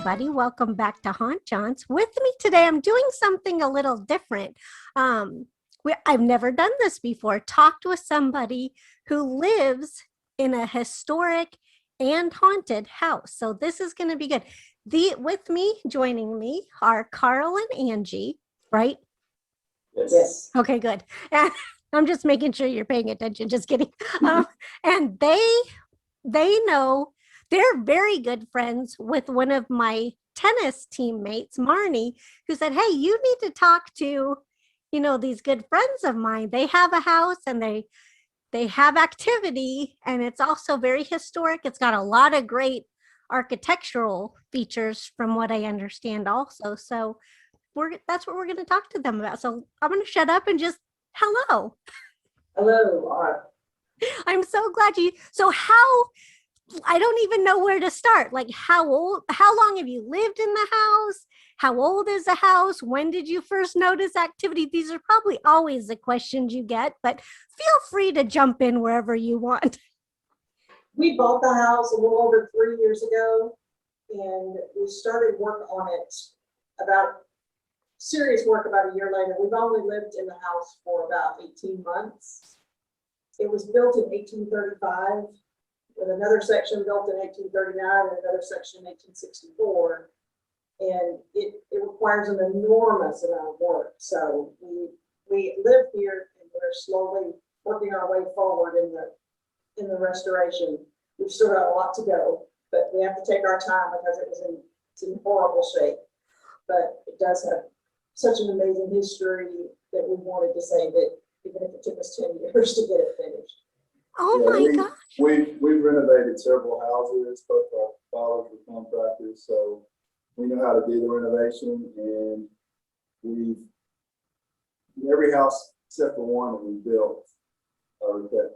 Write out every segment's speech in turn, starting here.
everybody. Welcome back to Jaunts. With me today, I'm doing something a little different. I've never done this before. Talked with somebody who lives in a historic and haunted house. So this is going to be good. With me, joining me are Carl and Angie, right? Yes. Okay, good. And I'm just making sure you're paying attention. Just kidding. And they know. They're very good friends with one of my tennis teammates, Marnie, who said, hey, you need to talk to, these good friends of mine. They have a house and they have activity, and it's also very historic. It's got a lot of great architectural features from what I understand also. So that's what we're going to talk to them about. So I'm going to shut up and just hello. Hello. I'm so glad I don't even know where to start. Like how long have you lived in the house? How old is the house? When did you first notice activity? These are probably always the questions you get, but feel free to jump in wherever you want. We bought the house a little over 3 years ago, and we started work on it serious work about a year later. We've only lived in the house for about 18 months. It was built in 1835. With another section built in 1839 and another section in 1864. And it requires an enormous amount of work. So we live here and we're slowly working our way forward in the restoration. We've still got a lot to go, but we have to take our time because it's in horrible shape. But it does have such an amazing history that we wanted to save it, even if it took us 10 years to get it finished. Oh my gosh. We've renovated several houses, both our fathers were contractors, so we know how to do the renovation, and every house except for one that we built, or that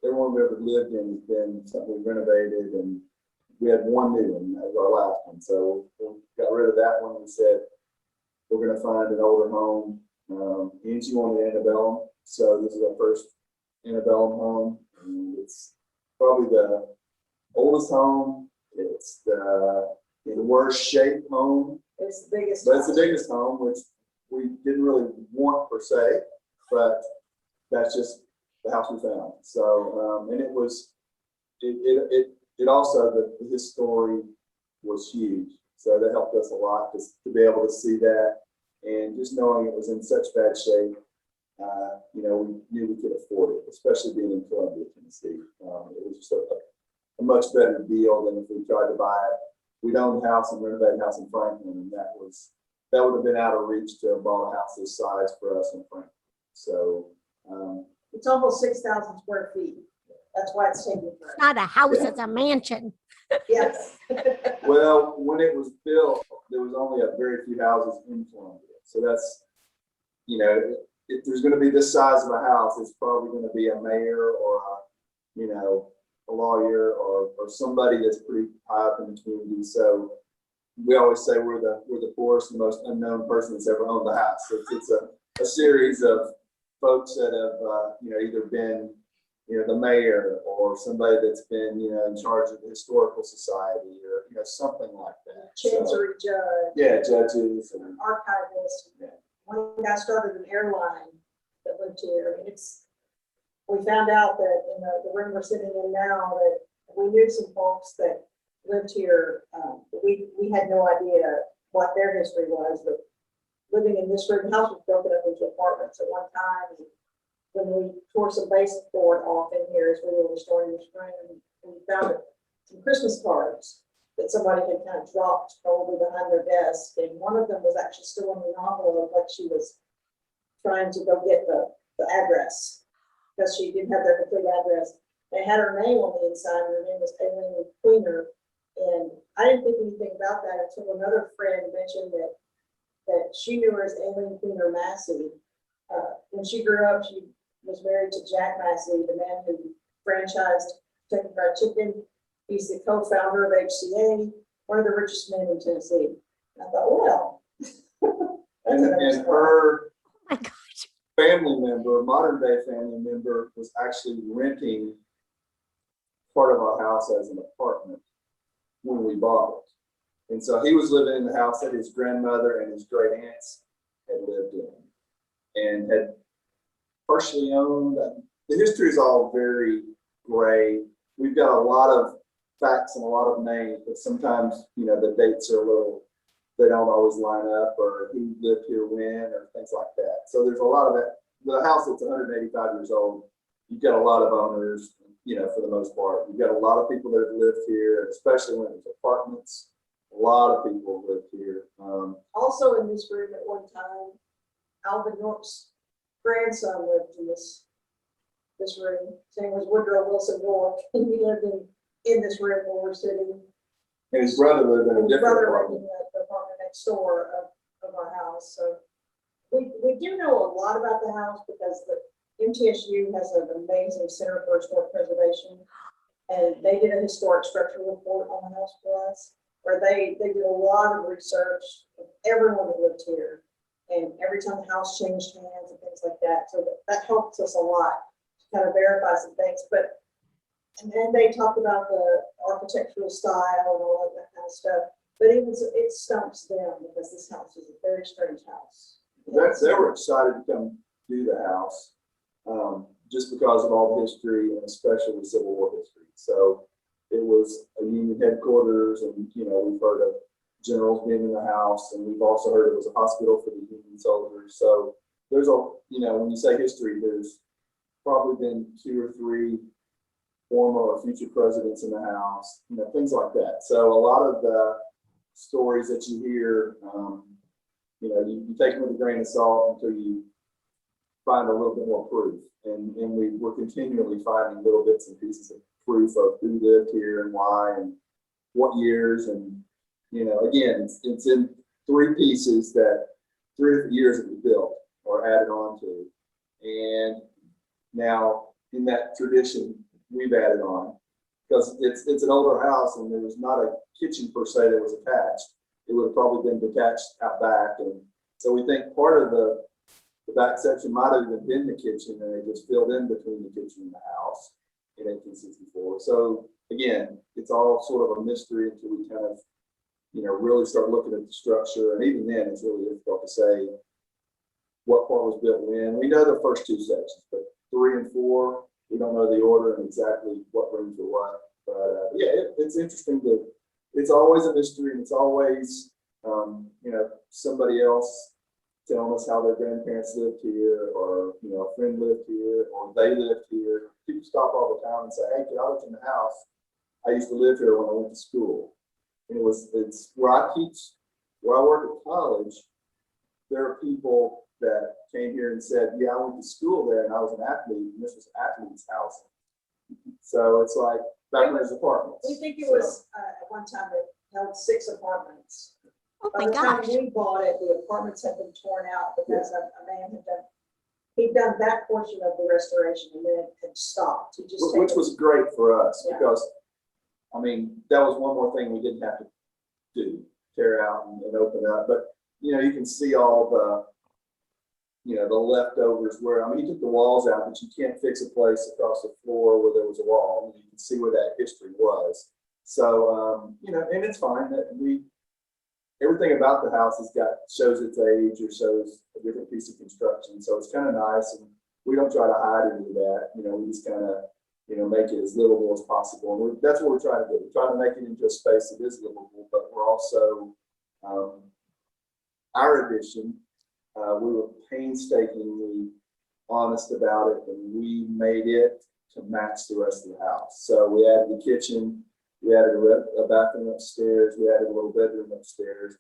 everyone we've ever lived in has been something we renovated, and we had one new one, that was our last one. So we got rid of that one and said, we're gonna find an older home. Angie wanted antebellum, so this is our first antebellum home. And it's probably the oldest home. It's the worst shaped home. It's the biggest. But it's the biggest home, which we didn't really want per se, but that's just the house we found. So and it also his story was huge. So that helped us a lot to be able to see that, and just knowing it was in such bad shape. We knew we could afford it, especially being in Columbia, Tennessee. It was just a much better deal than if we tried to buy it. We'd owned a house and renovated a house in Franklin, and that would have been out of reach to have bought a house this size for us in Franklin. So it's almost 6,000 square feet. That's why it's taking forever. It's not a house, it's a mansion. Yes. Well, when it was built, there was only a very few houses in Columbia. So that's, if there's going to be this size of a house, it's probably going to be a mayor or a lawyer or somebody that's pretty high up in the community. So we always say we're the poorest and most unknown person that's ever owned the house. It's a series of folks that have either been the mayor or somebody that's been in charge of the historical society or something like that. Chancery judge. Yeah, judges and archivists. Yeah. One guy started an airline that lived here. We found out that in the room we're sitting in now that we knew some folks that lived here. We had no idea what their history was, but living in this room, the house was broken up into apartments at one time. And when we tore some baseboard off in here as we were restoring this room, we found some Christmas cards that somebody had kind of dropped probably behind their desk, and one of them was actually still in the envelope, like she was trying to go get the address because she didn't have their complete address. They had her name on the inside, and her name was Aileen Queener, and I didn't think anything about that until another friend mentioned that she knew her as Aileen Queener Massey. When she grew up, she was married to Jack Massey, the man who franchised Kentucky Fried Chicken. He's the co-founder of HCA, one of the richest men in Tennessee. And I thought, well, and her Oh my gosh. family member, modern day family member, was actually renting part of our house as an apartment when we bought it. And so he was living in the house that his grandmother and his great aunts had lived in and had partially owned. The history is all very gray. We've got a lot of facts and a lot of names, but sometimes, you know, the dates are a little, they don't always line up, or who lived here when, or things like that. So there's a lot of that. The house that's 185 years old, you've got a lot of owners, you know, for the most part. You've got a lot of people that have lived here, especially when it was apartments. A lot of people have lived here. Also in this room at one time, Alvin York's grandson lived in this room. His name was Woodrow Wilson York, and he lived in this room where we're sitting. And his brother lived in a His different brother apartment. lived in the apartment next door of our house. So we do know a lot about the house because the MTSU has an amazing Center for Historic Preservation, and they did a historic structural report on the house for us, where they did a lot of research of everyone that lived here, and every time the house changed hands and things like that. So that helps us a lot to kind of verify some things. And then they talked about the architectural style and all of that kind of stuff. But even so, it stumps them because this house is a very strange house. They were excited to come do the house, just because of all the history and especially Civil War history. So it was a Union headquarters, and you know, we've heard of generals being in the house, and we've also heard it was a hospital for the Union soldiers. So there's a, you know, when you say history, there's probably been 2 or 3 former or future presidents in the house, you know, things like that. So a lot of the stories that you hear, you know, you take them with a grain of salt until you find a little bit more proof. And we're continually finding little bits and pieces of proof of who lived here and why and what years. And, you know, again, it's in 3 pieces, that 3 different years it was built or added on to. And now in that tradition, we've added on, because it's an older house and there was not a kitchen per se that was attached. It would have probably been detached out back. And so we think part of the back section might have even been the kitchen, and they just filled in between the kitchen and the house in 1864. So again, it's all sort of a mystery until we kind of, you know, really start looking at the structure. And even then, it's really difficult to say what part was built when. We know the first 2 sections, but 3 and 4, we don't know the order and exactly what rooms are what. But yeah, it's interesting it's always a mystery, and it's always, you know, somebody else telling us how their grandparents lived here, or, you know, a friend lived here, or they lived here. People stop all the time and say, hey, I lived in the house. I used to live here when I went to school. And it's where I teach, where I work at college, there are people that came here and said, yeah, I went to school there and I was an athlete, and this was athlete's housing. So it's like back in his apartments. We think it was at one time it held 6 apartments. Oh By my the time gosh. we bought it, the apartments had been torn out because a man he'd done that portion of the restoration, and then it had stopped. He just Which was great for us, Yeah. because, I mean, that was one more thing we didn't have to do, tear out and open up. But, you know, you can see all the, you know, the leftovers where, I mean, he took the walls out, but you can't fix a place across the floor where there was a wall. You can see where that history was. So, you know, and it's fine that everything about the house shows its age or shows a different piece of construction. So it's kind of nice, and we don't try to hide any of that. You know, we just kind of, you know, make it as livable as possible. And that's what we're trying to do. We're trying to make it into a space that is livable, but we're also, our addition, we were painstakingly honest about it, and we made it to match the rest of the house. So we added the kitchen, we added a bathroom upstairs, we added a little bedroom upstairs,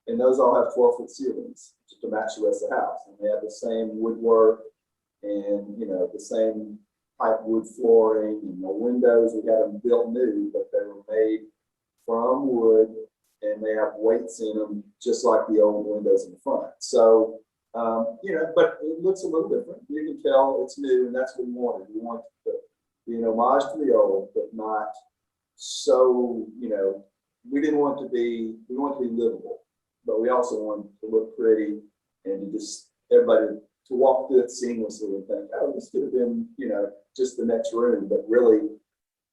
and those all have 12-foot ceilings to match the rest of the house. And they have the same woodwork and, you know, the same type wood flooring, and the windows, we had them built new, but they were made from wood, and they have weights in them just like the old windows in the front. So, you know, but it looks a little different. You can tell it's new, and that's what we wanted. We wanted to be an homage to the old, but not so, you know, we want it to be livable, but we also want it to look pretty, and to just everybody to walk through it seamlessly and think, oh, this could have been, you know, just the next room, but really,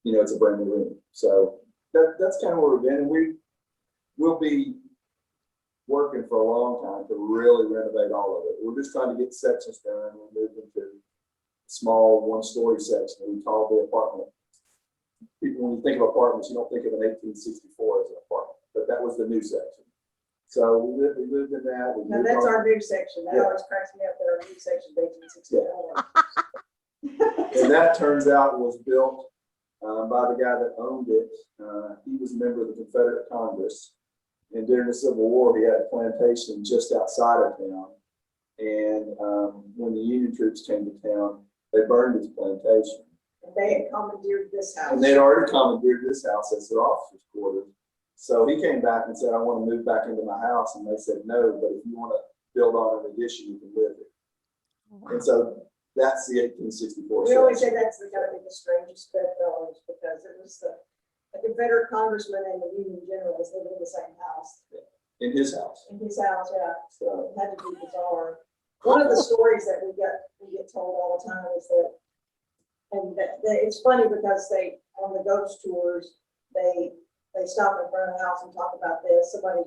you know, it's a brand new room. So that's kind of where we've been. And we'll be working for a long time to really renovate all of it. We're just trying to get sections done. We moved into a small one-story section that we call the apartment. People, when you think of apartments, you don't think of an 1864 as an apartment, but that was the new section. So we lived in that. Now, that's our new section. That always cracks me up that our new section is 1864. And that turns out was built by the guy that owned it. He was a member of the Confederate Congress. And during the Civil War, he had a plantation just outside of town. And when the Union troops came to town, they burned his plantation. And they had commandeered this house. And they'd already commandeered this house as their officers' quarters. So he came back and said, I want to move back into my house. And they said, no, but if you want to build on an addition, you can live here. Wow. And so that's the 1864. We always section. say that's gotta be the strangest bedfellows, because it was the Confederate congressman and the Union general was living in the same house. In his house. In his house, yeah. So it had to be bizarre. One of the stories that we get told all the time is that, and that it's funny because they, on the ghost tours, they stop in front of the house and talk about this. Somebody,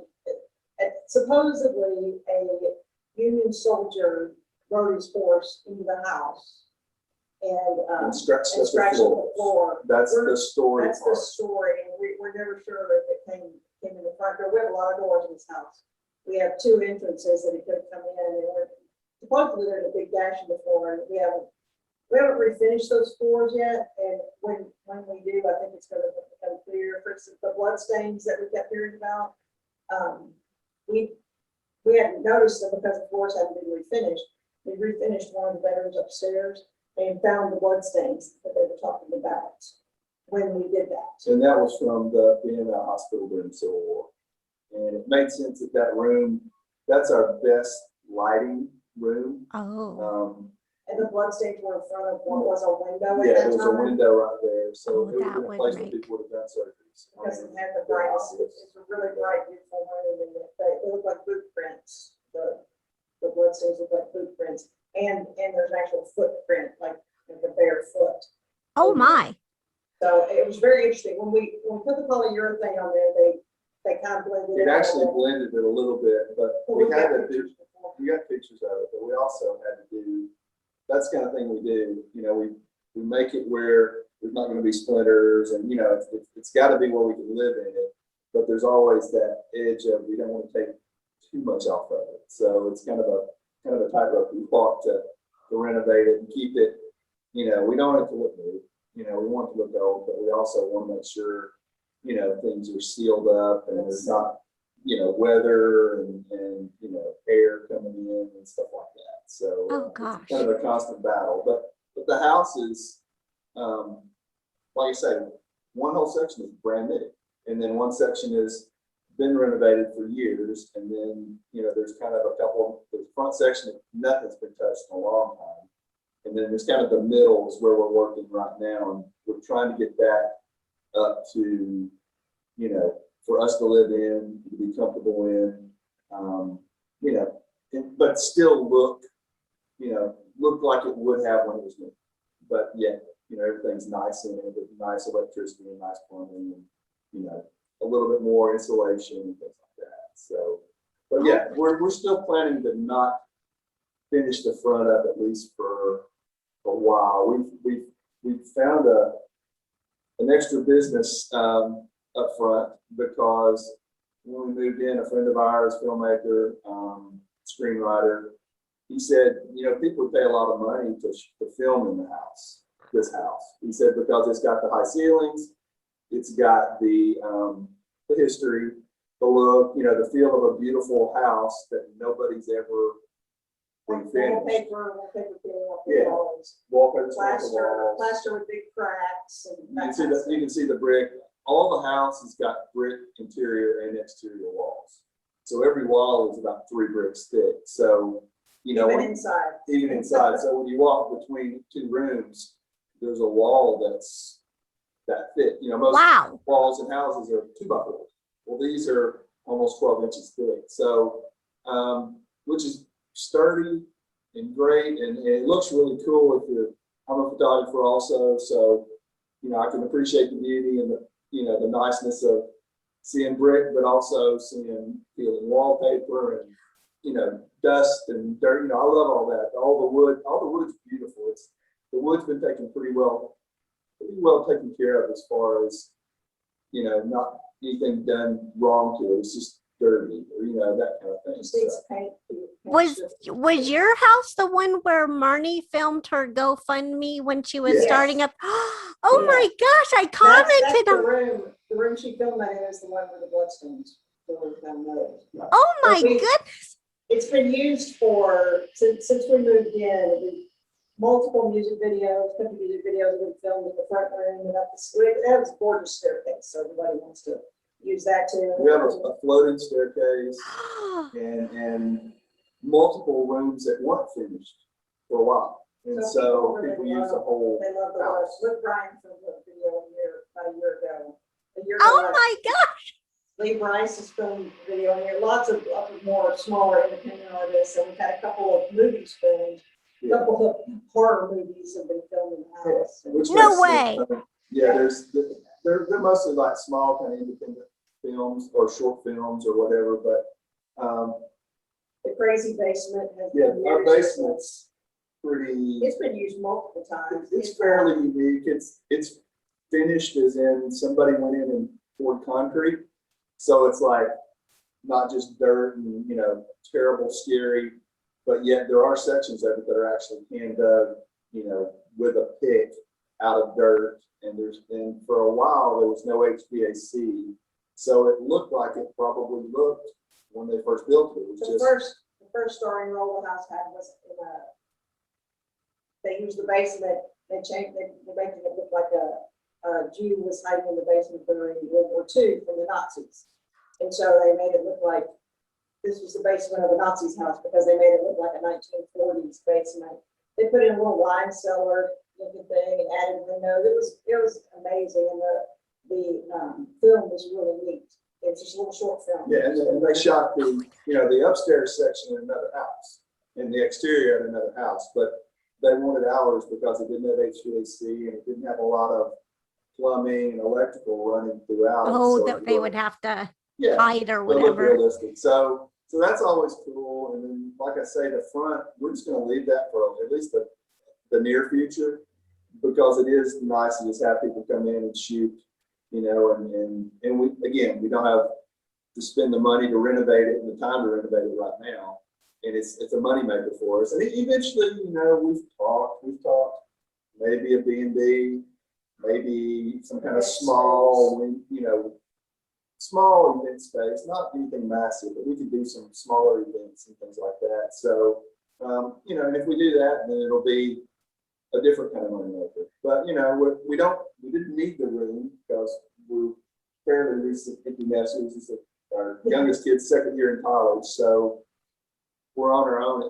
supposedly a Union soldier rode his horse into the house and scratched the floor. That's the story. That's the story, and we're never sure if it came in the front door. We have a lot of doors in this house. We have 2 entrances that it could come in, and supposedly there's a big gash in the floor, and we haven't refinished those floors yet. And when we do, I think it's going to become clear. For instance, the blood stains that we kept hearing about, we hadn't noticed them because the floors hadn't been refinished. We refinished one of the bedrooms upstairs and found the blood stains that they were talking about when we did that. And that was from being in the hospital during the Civil War. And it made sense that that room, that's our best lighting room. Oh. And the blood stains were in front of what was a window Yeah, at there that was a time. window right there. So Oh, it would that have been a would place where make- people would have done surgeries. Because it had the brightest, it's a really bright, beautiful room, and they look like boot prints. The blood stains look like boot prints, and there's an actual footprint, like a bare foot. Oh my. So it was very interesting. When we put the polyurethane on there, they kind of blended It it. actually blended it a little bit, but Well, we had got to do, pictures before. we got pictures of it, but we also had to do, that's the kind of thing we do. You know, we make it where there's not going to be splinters, and you know, it's got to be where we can live in it. But there's always that edge of we don't want to take too much off of it. So it's kind of a tightrope we walk to renovate it and keep it. You know, we don't want it to look new. You know, we want it to look old, but we also want to make sure, you know, things are sealed up and there's not, you know, weather and you know, air coming in and stuff like that. So Oh gosh. it's kind of a constant battle. But the house is, like I say, one whole section is brand new, and then one section has been renovated for years, and then you know there's kind of a couple. The front section, nothing's been touched in a long time, and then there's kind of the middle is where we're working right now, and we're trying to get that up to, you know, for us to live in, to be comfortable in, you know, but still look, you know, look like it would have when it was new, but yet, you know, everything's nice in it with nice electricity and nice plumbing and, you know, a little bit more insulation and things like that. So, but yeah, we're still planning to not finish the front up at least for a while. We've found an extra business up front because when we moved in, a friend of ours, filmmaker, screenwriter, he said, you know, people would pay a lot of money to film in the house, this house. He said, because it's got the high ceilings, it's got the history, the look, you know, the feel of a beautiful house that nobody's ever finished. Wallpaper peeling off the Yeah. walls. Wallpaper's off the walls. Plaster with big cracks and that kind of stuff. You can see the brick. All the house has got brick interior and exterior walls. So every wall is about 3 bricks thick. So, you know, Even inside. even inside. So when you walk between 2 rooms, there's a wall that's that thick. You know, most Wow. walls in houses are 2x4. Well, these are almost 12 inches thick. So, which is sturdy and great, and it looks really cool if you're. I'm a photographer also, so you know I can appreciate the beauty and the, you know, the niceness of seeing brick, but also seeing peeling wallpaper and, you know, dust and dirt. You know, I love all that. All the wood's beautiful. The wood's been taken pretty well taken care of as far as, you know, not anything done wrong to it. It's just dirty or, you know, that kind of thing. Just needs paint. Was your house the one where Marnie filmed her GoFundMe when she was Yes. starting up? Oh Yeah. my gosh, I That's commented the on. room. The room she filmed that in is the one with the bloodstones. Oh my we- goodness. It's been used for, since we moved in, multiple music videos, couple music videos have been filmed in the front room and up the street. That was a gorgeous staircase, so everybody wants to use that too. We have a floating staircase and multiple rooms that weren't finished for a while. And so people use the whole They love the house. house. Luke Bryan filmed a video about a year ago. Oh my gosh. Lee Bryce has filmed video in here. Lots of more smaller independent artists, and we've had a couple of movies filmed. A Yeah. couple of horror movies have been filmed in the house. Which No makes way. sense. Yeah, they're mostly like small kind of independent films or short films or whatever, but The crazy basement has yeah, been our used. basement's pretty, It's been used multiple times. it's fairly unique. It's finished as in somebody went in and poured concrete. So it's like not just dirt and, you know, terrible, scary, but yet there are sections of it that are actually hand dug, you know, with a pick out of dirt. And for a while, there was no HVAC. So it looked like it probably looked when they first built it. It was The first story roll the house had was in they used the basement, they making it look like a Jew was hiding in the basement during World War II from the Nazis. And so they made it look like this was the basement of a Nazi's house because they made it look like a 1940s basement. They put in a little wine cellar looking thing and added windows. It was amazing, and the film was really neat. It's just a little short film. Yeah, and they shot the upstairs section in another house and the exterior in another house, but they wanted ours because it didn't have HVAC and it didn't have a lot of plumbing and electrical running throughout. Oh, So that it they looked- would have to yeah, hide or it looked whatever. realistic. So that's always cool. And then, like I say, the front, we're just going to leave that for at least the near future because it is nice to just have people come in and shoot, you know, and we don't have to spend the money to renovate it and the time to renovate it right now. And it's a moneymaker for us. And eventually, you know, we've talked maybe a B&B, maybe some kind of small, you know, small event space, not anything massive, but we could do some smaller events and things like that. So, you know, and if we do that, then it'll be a different kind of moneymaker. But, you know, we didn't need the room because we're fairly recent empty nesters. It's our youngest kid's second year in college. So we're on our own.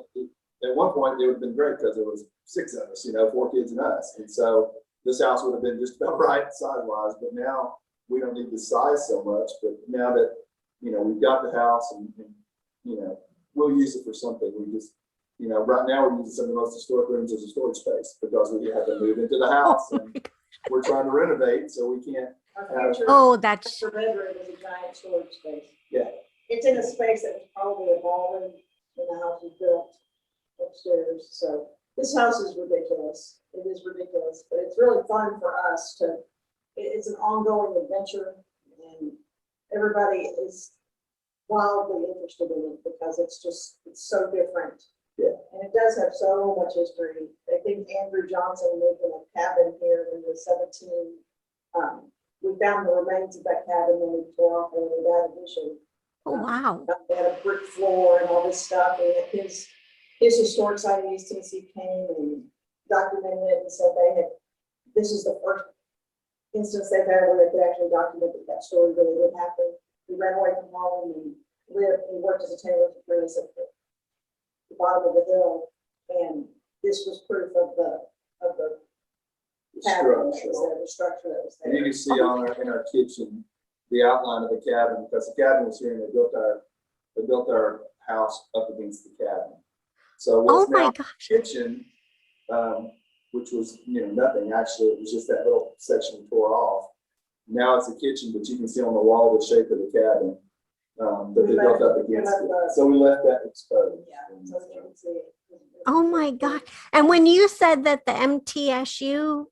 At one point, it would have been great because there was 6 of us, you know, 4 kids and us. And so this house would have been just about right size-wise, but now we don't need the size so much. But now that, you know, we've got the house and you know, we'll use it for something. We just, you know, right now we're using some of the most historic rooms as a storage space because we have to move into the house and we're trying to renovate, so we can't. Our future Oh, that's master bedroom is a giant storage space. Yeah. It's in a space that was probably evolving when the house was built upstairs. So this house is ridiculous. It is ridiculous, but it's really fun for us it's an ongoing adventure, and everybody is wildly interested in it because it's so different. Yeah. And it does have so much history. I think Andrew Johnson lived in a cabin here in the 17. We found the remains of that cabin when we tore off that addition. oh wow. They had a brick floor and all this stuff. And his historic society in East Tennessee came and documented it and said this is the first instance they've had where they could actually document that story really did happen. We ran away from home and worked as a tailor for 3 years at the bottom of the hill, and this was proof of the cabin that was there, the structure that was there. And you can see in our kitchen the outline of the cabin because the cabin was here and they built our house up against the cabin. So Oh what's my now gosh. kitchen, which was, you know, nothing actually, it was just that little section we tore off. Now it's a kitchen, but you can see on the wall the shape of the cabin that We they built left- up we against left it. the- So we left that exposed. Yeah, so you can see it. Oh my God. And when you said that the MTSU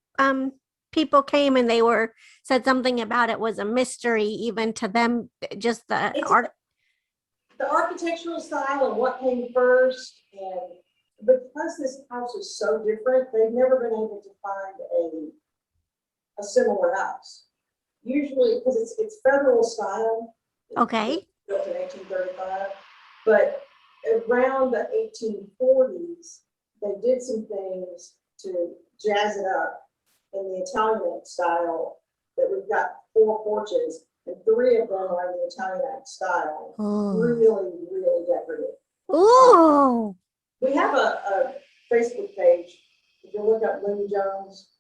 people came and they said something about it was a mystery even to them, just the It's- art. The architectural style and what came first, and because this house is so different, they've never been able to find a similar house. Usually, because it's federal style. Okay. Built in 1835, but around the 1840s, they did some things to jazz it up in the Italianate style, that we've got 4 porches, and 3 of them are in the Italianate style. Really, really decorative. Ooh. We have a Facebook page. If you look up Looney Jones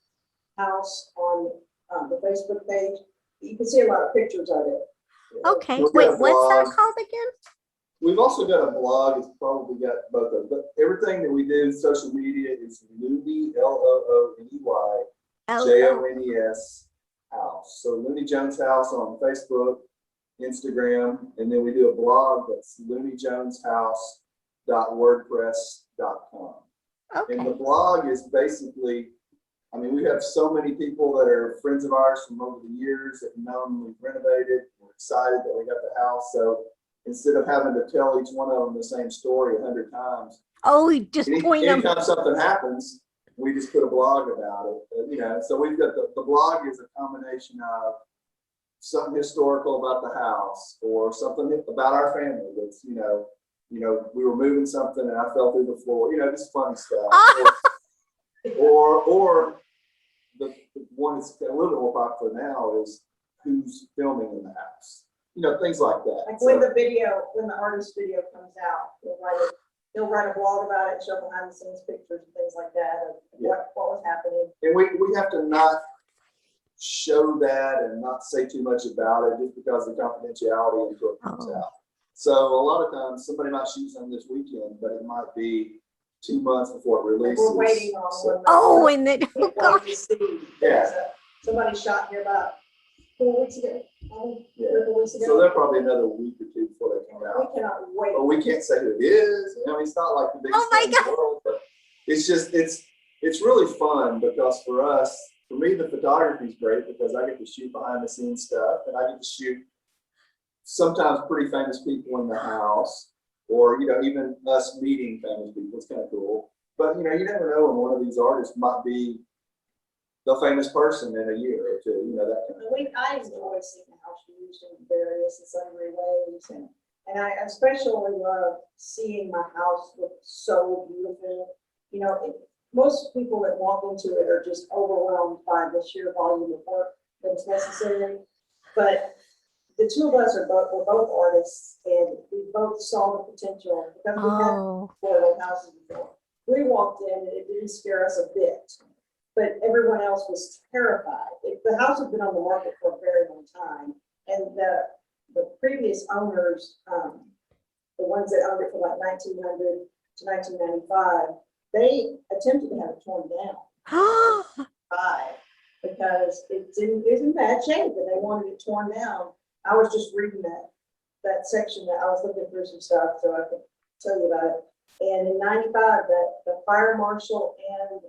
House on the Facebook page, you can see a lot of pictures of it. Okay. We've got Wait, a what's that blog. called again? We've also got a blog. It's probably got both of them. But everything that we do, social media, is Looney, Looney, Jones House. So Looney Jones House on Facebook, Instagram, and then we do a blog that's looneyjoneshouse.wordpress.com. And the Okay. blog is basically, I mean, we have so many people that are friends of ours from over the years that know them. We've renovated. We're excited that we got the house. So instead of having to tell each one of them the same story 100 times, Oh, you just point them. anytime something happens, we just put a blog about it. So we've got the blog is a combination of something historical about the house or something about our family that's, we were moving something and I fell through the floor, just funny stuff. Or the one that's a little bit more popular now is who's filming in the house. Things like that. Like when the artist video comes out, he'll write a blog about it, show behind the scenes pictures and things like that of what was happening. And we have to not show that and not say too much about it just because of the confidentiality until it comes out. So a lot of times somebody might shoot something this weekend, but it might be 2 months before it Like releases. we're waiting on one. Oh, and then, oh Can't wait gosh. to see. Yeah. Somebody shot here about 4 weeks ago. Yeah. 3 weeks ago. So they're probably another week or 2 before they come out. We cannot wait. But we can't say who it is. It's not like the biggest Oh my thing in the world, but it's just, it's really fun because for me, the photography is great because I get to shoot behind the scenes stuff and I get to shoot sometimes pretty famous people in the house or, even us meeting famous people. It's kind of cool. But, you never know when one of these artists might be the famous person in a year or 2, that kind of thing. I enjoy seeing the house used in various and sundry ways, and I especially love seeing my house look so beautiful. Most people that walk into it are just overwhelmed by the sheer volume of work that's necessary. But the 2 of us we're both artists, and we both saw the potential because we had Oh, 4 old houses before. We walked in and it didn't scare us a bit, but everyone else was terrified. The house had been on the market for a very long time, and the previous owners, the ones that owned it from like 1900 to 1995, they attempted to have it torn down because it was in bad shape and they wanted it torn down. I was just reading that section that I was looking through some stuff so I could tell you about it. And in 95, the fire marshal and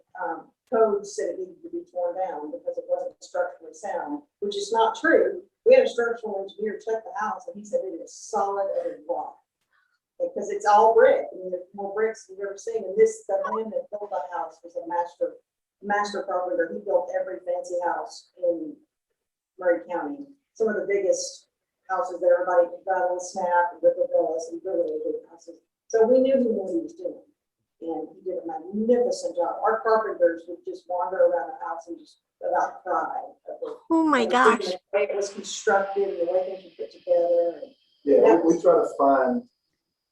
code said it needed to be torn down because it wasn't structurally sound, which is not true. We had a structural engineer check the house and he said it is solid as rock. Because it's all brick. There's more bricks than you've ever seen. And the man that built that house was a master carpenter. He built every fancy house in Murray County. Some of the biggest houses that everybody could rattle and snap and rip the villas and really big houses. So we knew he knew what he was doing. And he did a magnificent job. Our carpenters would just wander around the house and just about cry. oh my gosh. The way it was constructed and the way things were put together. Yeah, we try to find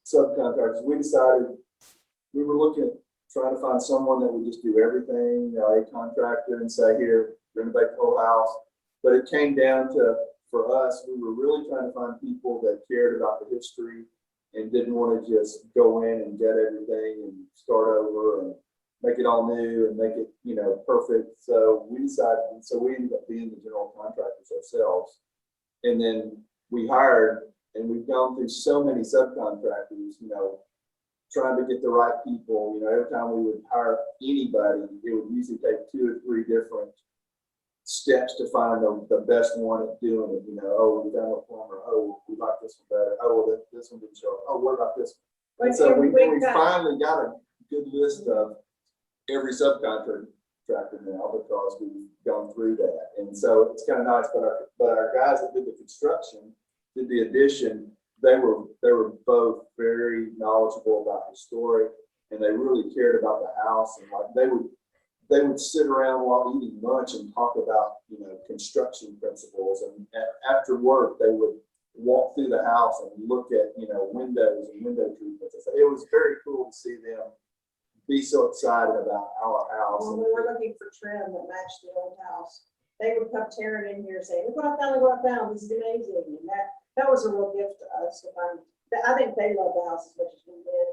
subcontractors. We decided we were trying to find someone that would just do everything, a contractor, and say, here, renovate the whole house. But it came down to, for us, we were really trying to find people that cared about the history and didn't want to just go in and get everything and start over. And make it all new and make it, you know, perfect. So we decided, and so we ended up being the general contractors ourselves. And then we hired, and we've gone through so many subcontractors, you know, trying to get the right people. You know, every time we would hire anybody, it would usually take 2 or 3 different steps to find the best one at doing it. You know, oh, we found a plumber. Oh, we like this one better. Oh, well, this one didn't show up. Oh, what about this one? And so we finally got a good list of every subcontractor now because we've gone through that. And so it's kind of nice, but our guys that did the construction, did the addition, they were both very knowledgeable about the story, and they really cared about the house. And like they would sit around while eating lunch and talk about, you know, construction principles. And after work, they would walk through the house and look at, you know, windows and window treatments. It was very cool to see them be so excited about our house. When we were looking for trim that matched the old house, they would come tearing in here saying, look what I found, look what I found, this is amazing. And that was a real gift to us to find. I think they love the house as much as we did,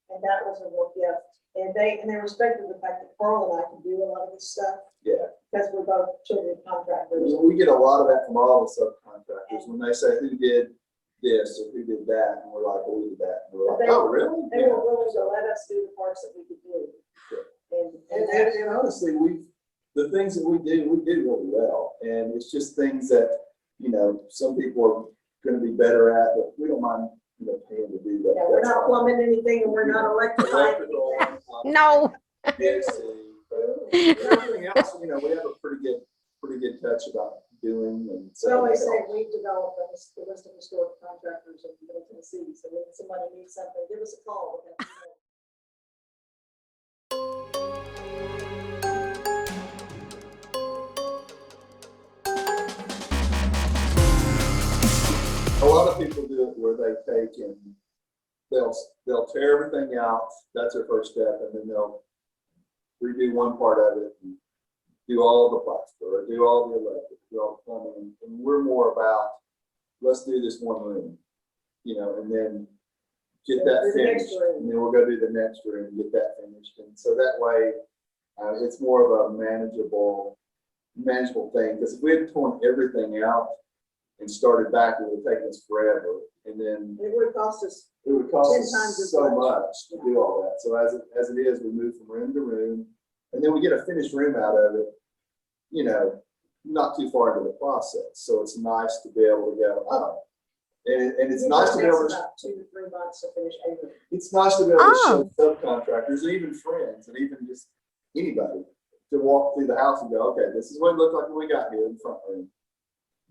and that was a real gift. And they respected the fact that Carl and I could do a lot of this stuff. Yeah. Because we're both children contractors. We get a lot of that from all the subcontractors when they say who did this or who did that, and we're like, well, we did that. And we're like, oh, really? They were willing to let us do the parts that we could do. Yeah. And honestly, the things that we do really well. And it's just things that, you know, some people are going to be better at, but we don't mind, you know, paying to do that. Yeah, we're not plumbing anything, and we're not electrical. No. Everything else, you know, we have a pretty good touch about doing. And We so always say we've developed the list of historic contractors in Middle Tennessee. So when somebody needs something, give us a call. a lot of people do it where they take and they'll tear everything out. That's their first step, and then they'll redo one part of it and do all the plaster or do all the electric, do all the plumbing. And we're more about, let's do this one room, you know, and then get that finished, and then we'll go do the next room and get that finished. And so that way, it's more of a manageable thing. Because if we had torn everything out and started back, it would take us forever. And then it would cost us 10 times so much to do all that. So as it is, we move from room to room, and then we get a finished room out of it, you know, not too far into the process. So it's nice to be able to go, oh. And it's nice to be able to, about 2 to 3 months to finish everything. it's nice to be able to show subcontractors and even friends and even just anybody to walk through the house and go, okay, this is what it looked like when we got here in the front room.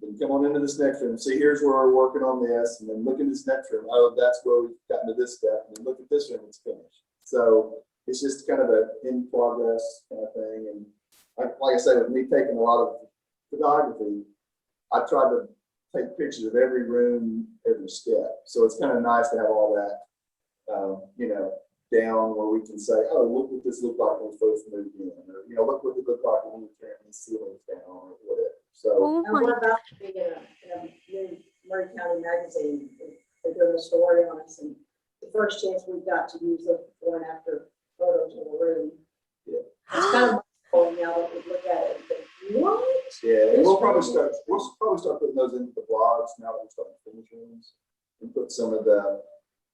Then come on into this next room, see, here's where we're working on this, and then look at this next room. Oh, that's where we've gotten to this step, and then look at this room, it's finished. So it's just kind of an in progress kind of thing. And like I say, with me taking a lot of photography, I try to take pictures of every room, every step. So it's kind of nice to have all that, you know, down where we can say, oh, look what this looked like when we first moved in, or, you know, look what it looked like when we were tearing these ceilings down, or whatever. So, And we're about to be in a new Murray County magazine. They're doing a story on us, and the first chance we've got to use the before and after photos of the room. Yeah. It's kind of mind-blowing now that we look at it and think, what? yeah, and we'll probably start putting those into the blogs now that we're starting to finish rooms, and put some of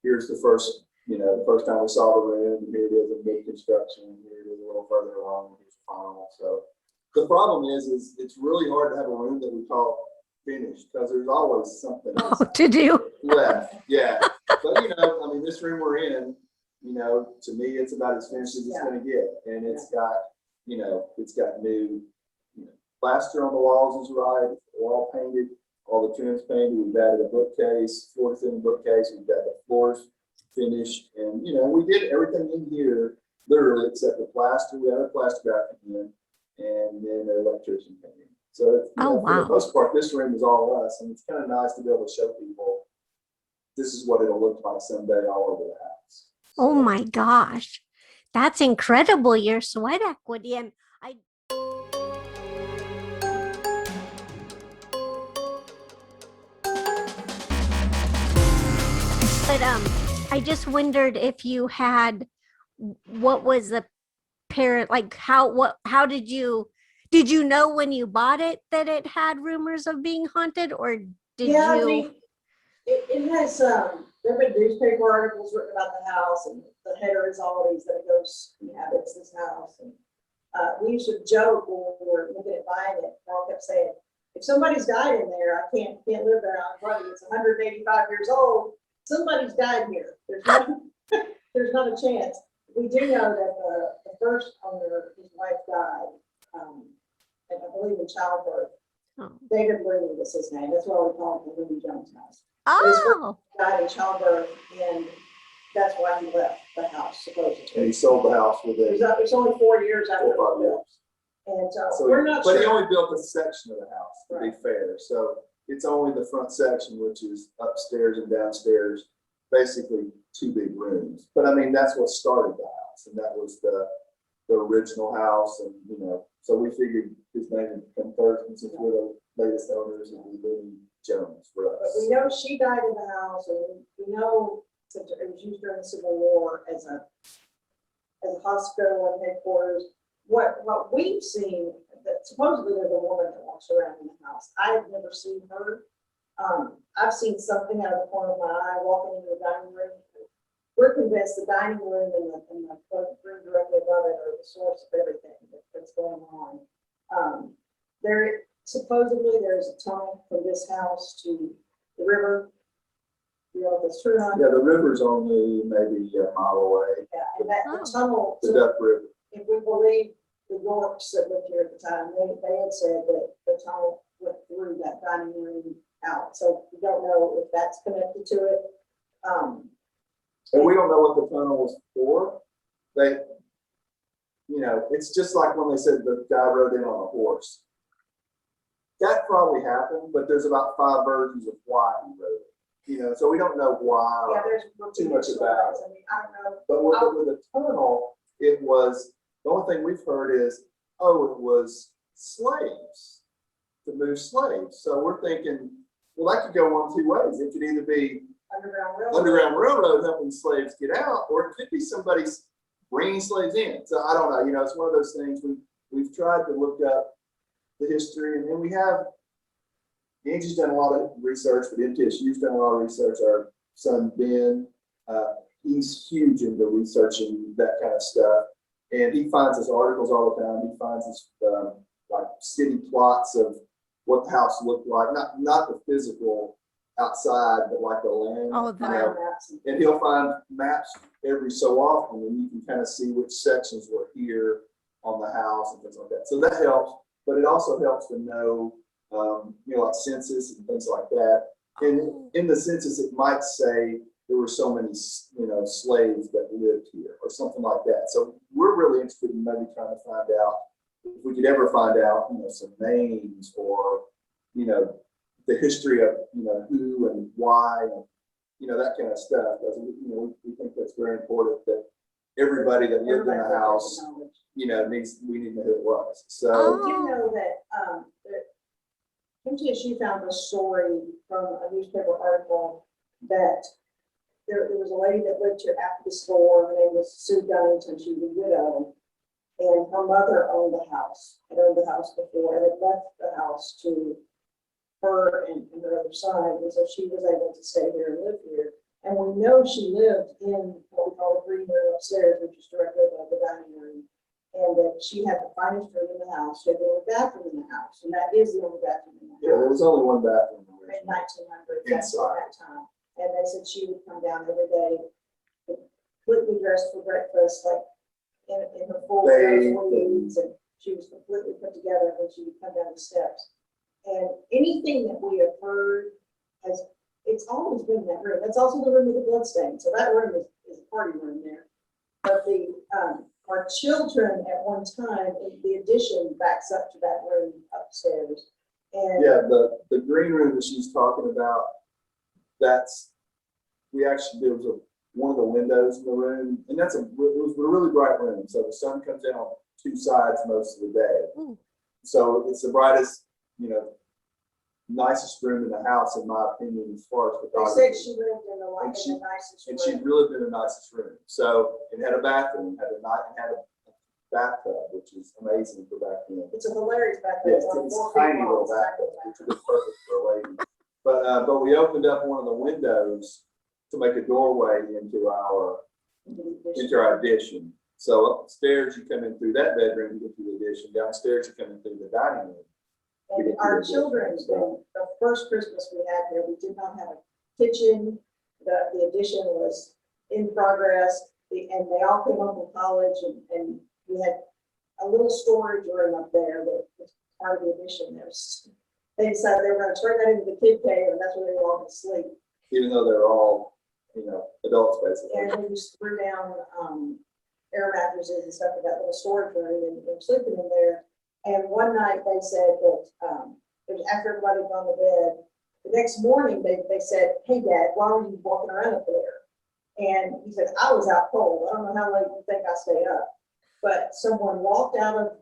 here's the first, you know, the first time we saw the room, and here it is in mid construction, here it is a little further along, and here's the final. So the problem is it's really hard to have a room that we call finished, because there's always something else to do. left. Yeah, but you know, I mean, this room we're in, you know, to me, it's about as finished as it's going to get, and it's got, you know, it's got new, you know, plaster on the walls is right, wall painted, all the trims painted. We've added a bookcase, floor to ceiling bookcase. We've got the floors finished, and you know, we did everything in here literally except the plaster. We had a plaster guy come in, and then the electrician came in. So for the most part, this room is all us, and it's kind of nice to be able to show people this is what it'll look like someday all over the house. So, Oh my gosh, that's incredible, your sweat equity. And I just wondered if you had, what was the parent, like how did you know when you bought it that it had rumors of being haunted, or did Yeah, I you? mean, it has, there've been newspaper articles written about the house, and the header is always that a ghost inhabits this house. And we used to joke when we were looking at buying it. Carl kept saying, if somebody's died in there, I can't live there. I'm buddy. It's 185 years old. Somebody's died here. There's not a chance. We do know that the first owner, his wife died, and I believe in childbirth. Oh. David Looney was his name. That's why we call it the Looney Jones House. His wife Oh, died in childbirth, and that's why he left the house, supposedly. And he sold the house It within was only 4 years after it 4 or 5 was built. years. And So we're not but he sure. only built a section of the house, to be Right. fair. So it's only the front section, which is upstairs and downstairs, basically 2 big rooms. But I mean, that's what started the house, and that was the original house. And, you know, so we figured his name would become first, and since we're the latest owners, and we live in Jones for But we us. know she died in the house, and we know since it was used during the Civil War as a hospital and headquarters. What we've seen, that supposedly there's a woman that walks around in the house. I've never seen her. I've seen something out of the corner of my eye walking into the dining room. We're convinced the dining room and the room directly above it are the source of everything that's going on. Supposedly there's a tunnel from this house to the river. You know if that's true or not? Yeah, the river's only maybe a mile away, Yeah, and that the Oh. tunnel, the Duck River. if we believe the Yorks that lived here at the time, they had said that the tunnel went through that dining room out. So we don't know if that's connected to it. And we don't know what the tunnel was for. They, you know, it's just like when they said the guy rode in on a horse. That probably happened, but there's about 5 versions of why he rode it. You know, so we don't know why. Yeah, there's Too much about it. I mean, I don't know. But with the tunnel, it was, the only thing we've heard is, oh, it was slaves, to move slaves. So we're thinking, well, that could go one of 2 ways. It could either be Underground Railroad helping slaves get out, or it could be somebody bringing slaves in. So I don't know, you know, it's one of those things we've tried to look up the history, and we have, Angie's done a lot of research, but MTSU's done a lot of research. Our son Ben, he's huge into researching that kind of stuff, and he finds us articles all the time. He finds us like city plots of what the house looked like, not the physical outside, but like the land. Oh, you know. And he'll find maps every so often, and you can kind of see which sections were here on the house and things like that. So that helps, but it also helps to know, you know, like census and things like that. And in the census, it might say there were so many, you know, slaves that lived here or something like that. So we're really interested in maybe trying to find out if we could ever find out, you know, some names or, you know, the history of, you know, who and why, and, you know, that kind of stuff. Because, you know, we think that's very important that everybody that lived in the house, you know, we need to know who it was. So, Oh. Do you know that MTSU found a story from a newspaper article that there was a lady that lived here after the Civil War. Her name was Sue Dunnington. She was a widow, and her mother owned the house. Had owned the house before, and had left the house to her and her other son, and so she was able to stay here and live here. And we know she lived in what we call the green room upstairs, which is directly above the dining room, and that she had the finest room in the house. She had the only bathroom in the house, and that is the only bathroom in the house. yeah, there was only one bathroom. In 1900, that's at that time. And they said she would come down every day, completely dressed for breakfast, like in her full sleeves, and she was completely put together when she would come down the steps. And anything that we have heard it's always been in that room. That's also the room with the bloodstain. So that room is a party room there. But our children at one time, the addition backs up to that room upstairs. And Yeah, the green room that she's talking about, there was one of the windows in the room, and it was a really bright room. So the sun comes in on 2 sides most of the day. Ooh. So it's the brightest, you know, nicest room in the house, in my opinion, as far as they photography. said she lived in the nicest And room. she'd really been the nicest room. So it had a bathroom, had a bathtub, which is amazing for back then. It's a hilarious back Yes, there. it's a tiny little bathtub, which would be perfect for a lady. But we opened up one of the windows to make a doorway into our addition. So upstairs, you come in through that bedroom, you get to the addition. Downstairs, you come in through the dining room. And our children, the first Christmas we had here, we did not have a kitchen. The addition was in progress, and they all came up from college, and we had a little storage room up there that was part of the addition. They decided they were going to turn that into the kid cave, and that's where they were all going to sleep. Even though they're all, adults basically. And we just threw down air mattresses and stuff in that little storage room, and they were sleeping in there. And one night they said that it was after everybody had gone to bed. The next morning they said, "Hey Dad, why were you walking around up there?" And he said, "I was out cold. I don't know how late you think I stayed up." But someone walked out of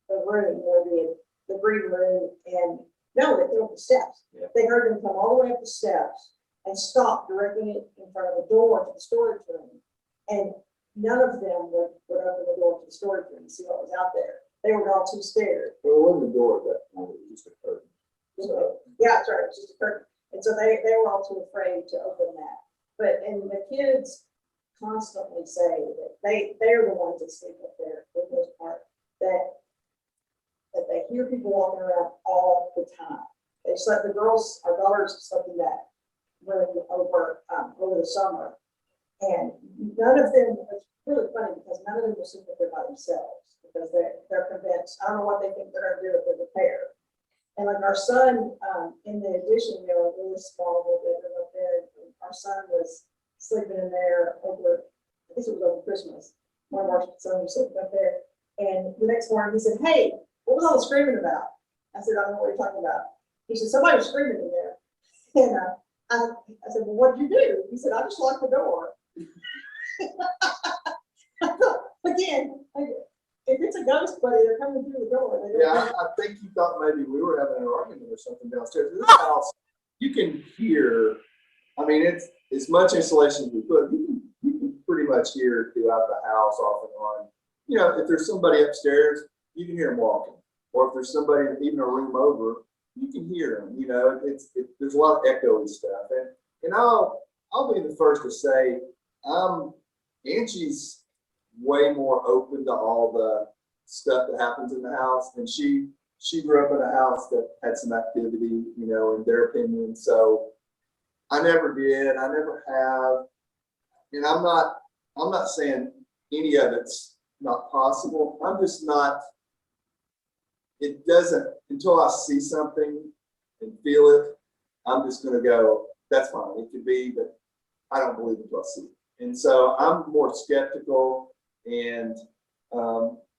the room or the green room, and no, they came up the steps. Yeah. They heard them come all the way up the steps and stop directly in front of the door to the storage room. And none of them would open the door to the storage room to see what was out there. They were all too scared. Well, it wasn't the door at that point, it was just a curtain. So, Yeah, that's right, it was just a curtain. And so they were all too afraid to open that. And the kids constantly say that they're the ones that sleep up there for the most part, that they hear people walking around all the time. They slept, our daughters slept in that room over the summer. And none of them, it's really funny because none of them will sleep up there by themselves because they're convinced, I don't know what they think they're gonna do if they repair. And like our son, in the addition, a really small little bedroom up there, and our son was sleeping in there over, I guess it was over Christmas. One of our sons was sleeping up there. And the next morning he said, "Hey, what was all the screaming about?" I said, "I don't know what you're talking about." He said, "Somebody was screaming in there." And I said, "Well, what did you do?" He said, "I just locked the door." Again, if it's a ghost buddy, they're coming through the door. Yeah, I think he thought maybe we were having an argument or something downstairs. This house, you can hear, I mean, it's as much insulation as we put, you can pretty much hear throughout the house off and on. If there's somebody upstairs, you can hear them walking. Or if there's somebody even a room over, you can hear them. There's a lot of echoey stuff. And I'll be the first to say, Angie's way more open to all the stuff that happens in the house, and she grew up in a house that had some activity, in their opinion. So I never did, I never have, and I'm not saying any of it's not possible. I'm just not. It doesn't, until I see something and feel it, I'm just going to go, that's fine. It could be, but I don't believe it until I see it. And so I'm more skeptical, and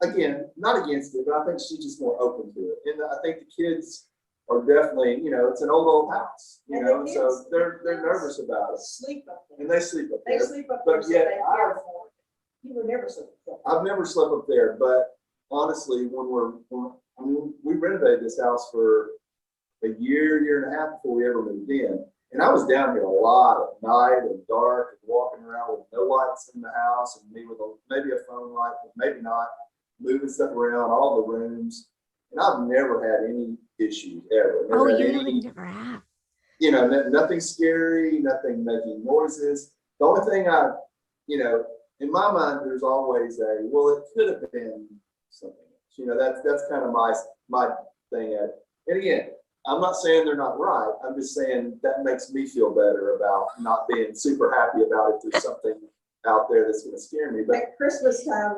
again, not against it, but I think she's just more open to it. And I think the kids are definitely, it's an old house, and so they're nervous about it. Sleep up there. And they sleep up there. They sleep up there, But so yet they care for it. You would never sleep up there. I've never slept up there, but honestly, we renovated this house for a year and a half before we ever moved in. And I was down here a lot at night and dark and walking around with no lights in the house and me with maybe a phone light, but maybe not, moving stuff around all the rooms. And I've never had any issues ever. Oh, Never had you any, never have. nothing scary, nothing making noises. The only thing in my mind, there's always well, it could have been something else. That's kind of my thing. And again, I'm not saying they're not right. I'm just saying that makes me feel better about not being super happy about if there's something out there that's going to scare me. But At Christmas time,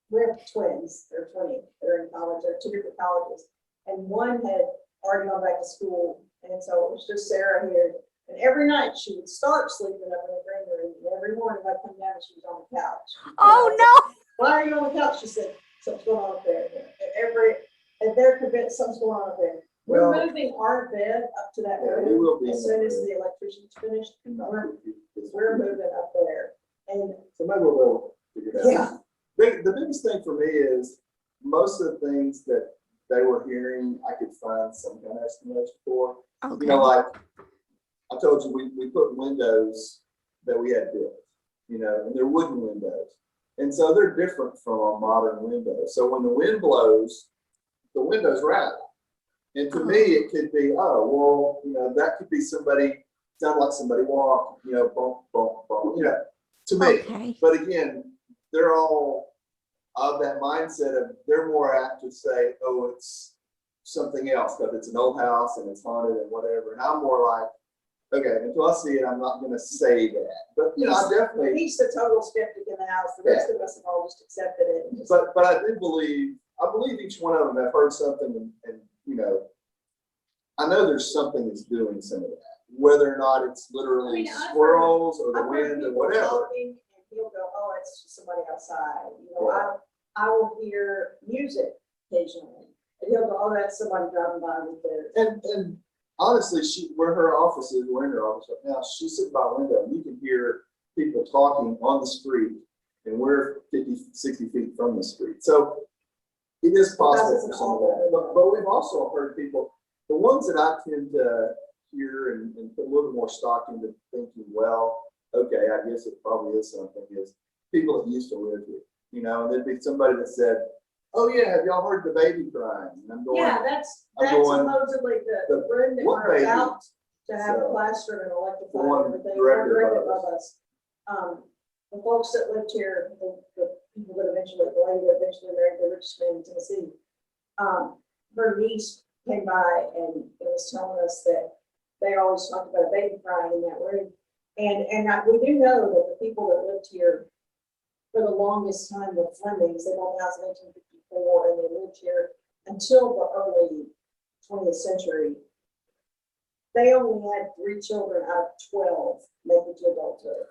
we have twins. They're 20. They're in college. They're two different colleges. And one had already gone back to school. And so it was just Sarah here. And every night she would start sleeping up in the green room. And every morning I'd come down and she was on the couch. Oh, no. "Why are you on the couch?" She said, "Something's going on up there." And they're convinced something's going on up there. We're Well, moving our bed up to that yeah, we will room be as in soon that as room. the electrician's finished. so We're moving up there. And maybe we'll figure it out. yeah, The biggest thing for me is most of the things that they were hearing, I could find some kind of explanation for. Okay. Like I told you, we put windows that we had built, and they're wooden windows. And so they're different from a modern window. So when the wind blows, the windows rattle. And to me, it could be, oh, well, you know, that could be somebody, sound like somebody walk, you know, bump, bump, bump, you know, to me. Okay. But again, they're all of that mindset of, they're more apt to say, oh, it's something else because it's an old house and it's haunted and whatever. And I'm more like, okay, until I see it, I'm not going to say that. But, you know, I definitely. He's the total skeptic in the house. The rest of us have all just accepted it. And just, But I do believe, I believe each one of them have heard something and you know, I know there's something that's doing some of that, whether or not it's literally squirrels or the I've heard wind or people whatever. talking, and he'll go, oh, it's just somebody outside. You know, Yeah. I will hear music occasionally, and he'll go, oh, that's somebody driving by with their. And honestly, where her office is, we're in her office right now, she's sitting by a window and you can hear people talking on the street and we're 50, 60 feet from the street. So it is possible for some of that. But we've also heard people, the ones that I tend to hear and put a little more stock into thinking, well, okay, I guess it probably is something, is people that used to live here, you know, and there'd be somebody that said, oh yeah, have y'all heard the baby crying? And I'm going, Yeah, that's going, supposedly the room that what we're baby? about to have So, plastered and the electrified one and everything. directly Directly above above us. The folks that lived here, the people that eventually, the lady that eventually married the richest man in Tennessee, her niece came by and it was telling us that they always talked about a baby crying in that room. And we do know that the people that lived here for the longest time were Flemings. They bought the house in 1854 and they lived here until the early 20th century. They only had 3 children out of 12 make it to adulthood.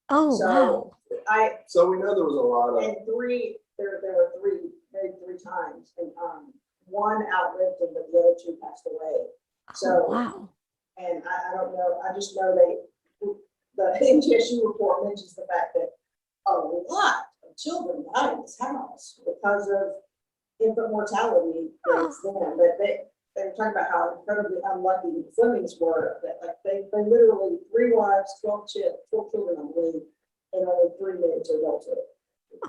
Oh, So wow. so we know there was a lot of, And there were 3, married 3 times, and one outlived him, but the other 2 passed away. So, Oh, wow. and I don't know, I just know the NGSU report mentions the fact that a lot of children died in this house because of infant mortality rates then. But they were talking about how incredibly unlucky the Flemings were, that like they literally 3 wives, 12 children, I believe, and only 3 made it to adulthood,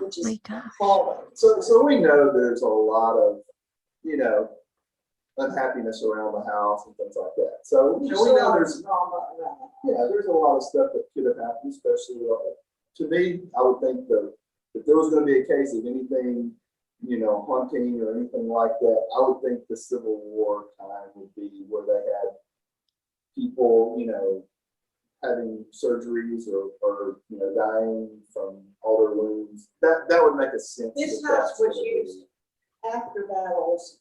which is My gosh. appalling. so we know there's a lot of, you know, unhappiness around the house and things like that. So, you know, we know there's drama around that. yeah, there's a lot of stuff that could have happened, especially to me, I would think that if there was going to be a case of anything, you know, haunting or anything like that, I would think the Civil War time would be where they had people, you know, having surgeries or you know, dying from all their wounds. That would make a sense. This that house that's was what it used is. after battles,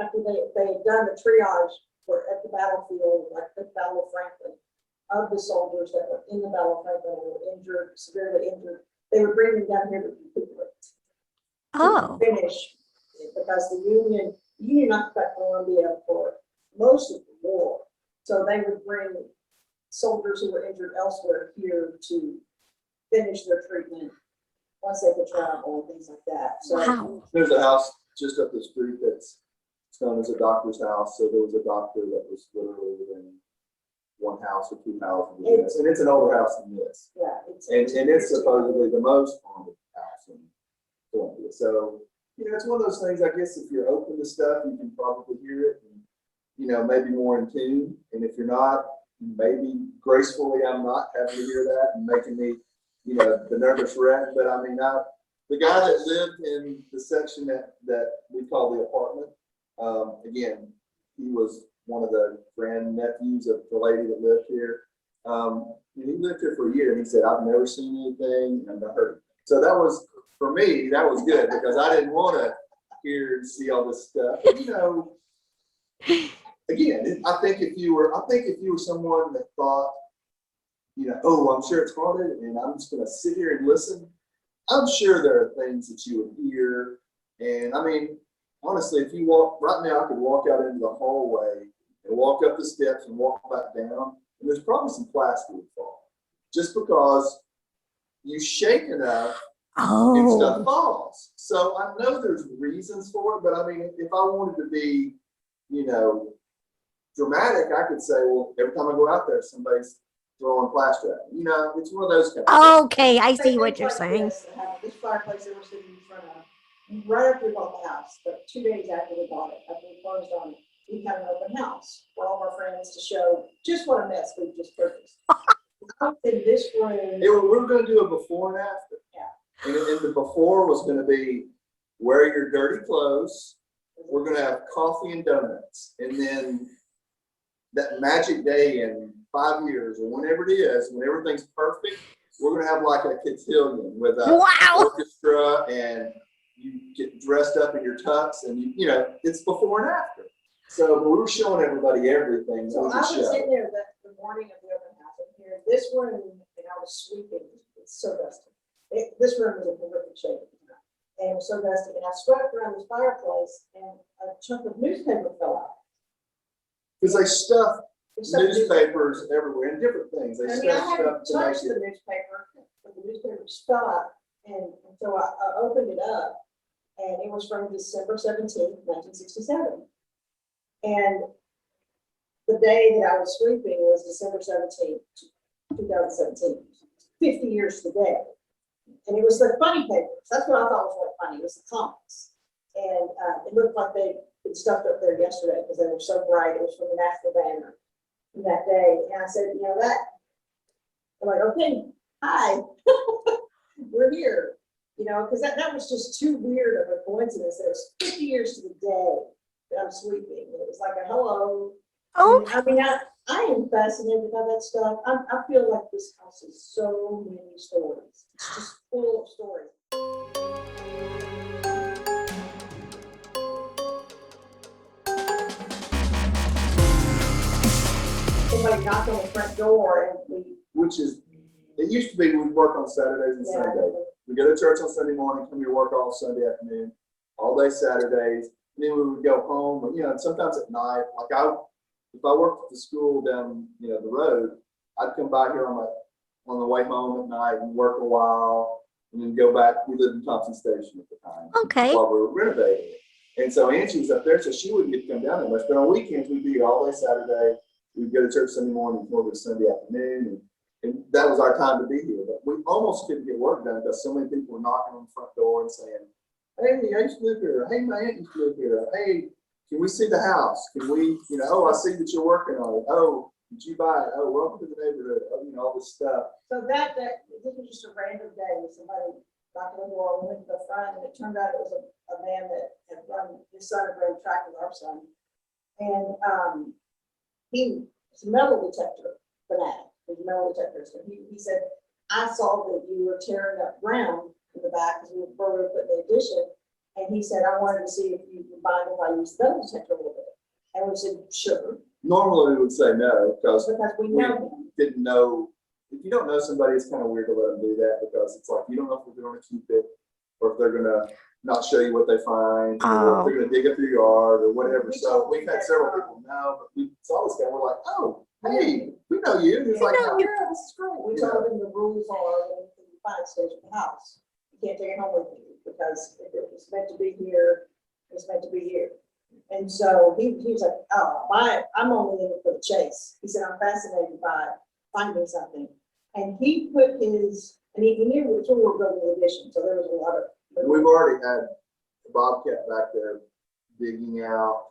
after they had done the triage for at the battlefield, like the Battle of Franklin, of the soldiers that were in the Battle of Franklin and were injured, severely injured, they would bring them down here to recuperate. Oh, Finish, because the Union occupied Columbia for most of the war. So they would bring soldiers who were injured elsewhere here to finish their treatment once they could travel and things like that. So wow. There's a house just up the street that's known as a doctor's house. So there was a doctor that was literally within 1 house or 2 houses of this, and it's an older house than this. yeah, And it's supposedly the most haunted house in Columbia. So, you know, it's one of those things, I guess, if you're open to stuff, you can probably hear it and, you know, maybe more in tune. And if you're not, maybe gracefully, I'm not having to hear that and making me, you know, the nervous wreck. But I mean, the guy that lived in the section that we call the apartment, again, he was one of the grandnephews of the lady that lived here. And he lived here for a year, and he said, I've never seen anything, and I've not heard. So that was, for me, that was good, because I didn't want to hear and see all this stuff. But, you know, again, I think if you were someone that thought, you know, oh, I'm sure it's haunted, and I'm just going to sit here and listen, I'm sure there are things that you would hear. And I mean, honestly, if you walk right now, I could walk out into the hallway and walk up the steps and walk back down, and there's probably some plaster would fall, just because you shake enough and stuff Oh, falls. So I know there's reasons for it, but I mean, if I wanted to be, you know, dramatic, I could say, well, every time I go out there, somebody's throwing plaster at me. You know, it's one of those kind of Okay, I see Things what you're like saying. this fireplace that we're sitting in front of, right after we bought the house, but 2 days after we bought it, after we closed on it, we had an open house for all of our friends to show just what a mess we just purchased. Out in this room. we were going to do a before and after. Yeah. And the before was going to be wear your dirty clothes. We're going to have coffee and donuts. And then that magic day in 5 years or whenever it is, when everything's perfect, we're going to have like a cotillion with a Wow. orchestra, and you get dressed up in your tux, and you know, it's before and after. So we were showing everybody everything. So It I was a was show. in there the morning of the open house, and here, this room, and I was sweeping, it's so dusty. This room was in horrific shape at the time, and it was so dusty, and I swept around this fireplace, and a chunk of newspaper fell out. Because they stuff There's some newspapers everywhere and different things. They I mean, I stuff hadn't stuff to make touched the it. newspaper, but the newspaper just fell out, and so I opened it up, and it was from December 17th, 1967. And the day that I was sweeping was December 17th, 2017, 50 years to the day. And it was the funny papers. That's what I thought was really funny, was the comics. And it looked like they'd been stuffed up there yesterday because they were so bright. It was from the National Banner from that day. And I said, you know that? I'm like, okay, hi, we're here. You know, because that was just too weird of a coincidence. It was 50 years to the day that I'm sweeping. It was like a hello. Oh, I mean, I am fascinated by that stuff. I feel like this house is so many stories. It's just full of stories. Somebody knocked on the front door and Which is, it used to be we'd work on Saturdays and Sundays. We go to church on Sunday morning, come here, work all Sunday afternoon, all day Saturdays. And then we would go home, and, you know, sometimes at night, like if I worked at the school down, you know, the road, I'd come by here on the way home at night and work a while, and then go back. We lived in Thompson Station at the time. okay. While we were renovating it. And so Angie was up there, so she wouldn't get to come down there much. But on weekends, we'd be here all day Saturday. We'd go to church Sunday morning, come over to Sunday afternoon, and that was our time to be here. But we almost couldn't get work done because so many people were knocking on the front door and saying, hey, I used to live here. Hey, my aunt used to live here. Hey, can we see the house? Can we, you know, oh, I see that you're working on it. Oh, did you buy it? Oh, welcome to the neighborhood. Oh, you know, all this stuff. So this was just a random day. Somebody knocked on the door, we went to the front, and it turned out it was a man that had run, his son had run track with our son. And he was a metal detector fanatic. He was a metal detector. So he said, I saw that you were tearing up ground in the back because we were putting the addition. And he said, I wanted to see if you would mind if I used the metal detector a little bit. And we said, sure. Normally we would say no because we know him. didn't know. If you don't know somebody, it's kind of weird to let them do that because it's like you don't know if they're going to keep it or if they're going to not show you what they find or if they're going to dig up your yard or whatever. So we've had several people know, but we saw this guy. We're like, oh, hey, we know you. And he's like, oh, yeah, this is great. We told him the rules are when you find stage of the house. You can't take it home with you because if it was meant to be here, it's meant to be here. And so he was like, oh, I'm only in it for the chase. He said, I'm fascinated by finding something. And he put his, and he knew which one we were building the addition. So there was a lot of. We've already had a bobcat back there digging out,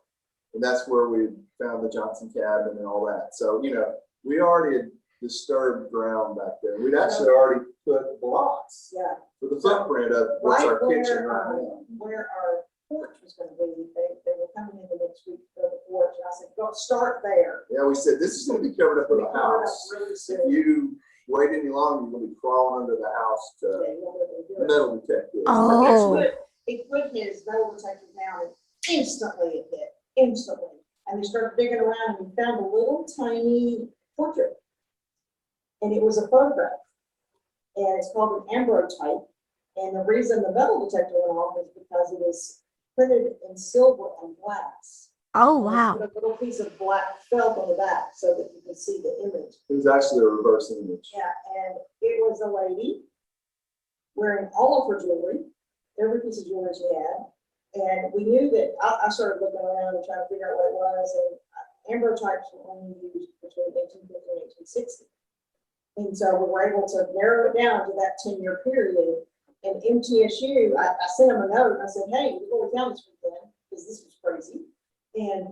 and that's where we found the Johnson cabin and all that. So, you know, we already had disturbed ground back there. We'd actually already put blocks for the footprint of what's our kitchen right now. Where our porch was going to be, they were coming in the next week for the porch. And I said, go start there. Yeah, we said, this is going to be covered up with a house. Really If you wait any longer, you're going to be crawling under the house to metal detect it. Oh. He put his metal detector down and instantly it hit, instantly. And they started digging around and we found a little tiny portrait. And it was a photograph. And it's called an ambrotype. And the reason the metal detector went off is because it is printed in silver and glass. Oh, wow. Put a little piece of black felt on the back so that you can see the image. It was actually a reverse image. Yeah, and it was a lady wearing all of her jewelry, every piece of jewelry she had. And we knew that, I started looking around and trying to figure out what it was. And ambrotypes were only used between 1850 and 1860. And so we were able to narrow it down to that 10-year period. And MTSU, I sent them a note, and I said, hey, we go down this weekend, because this was crazy. And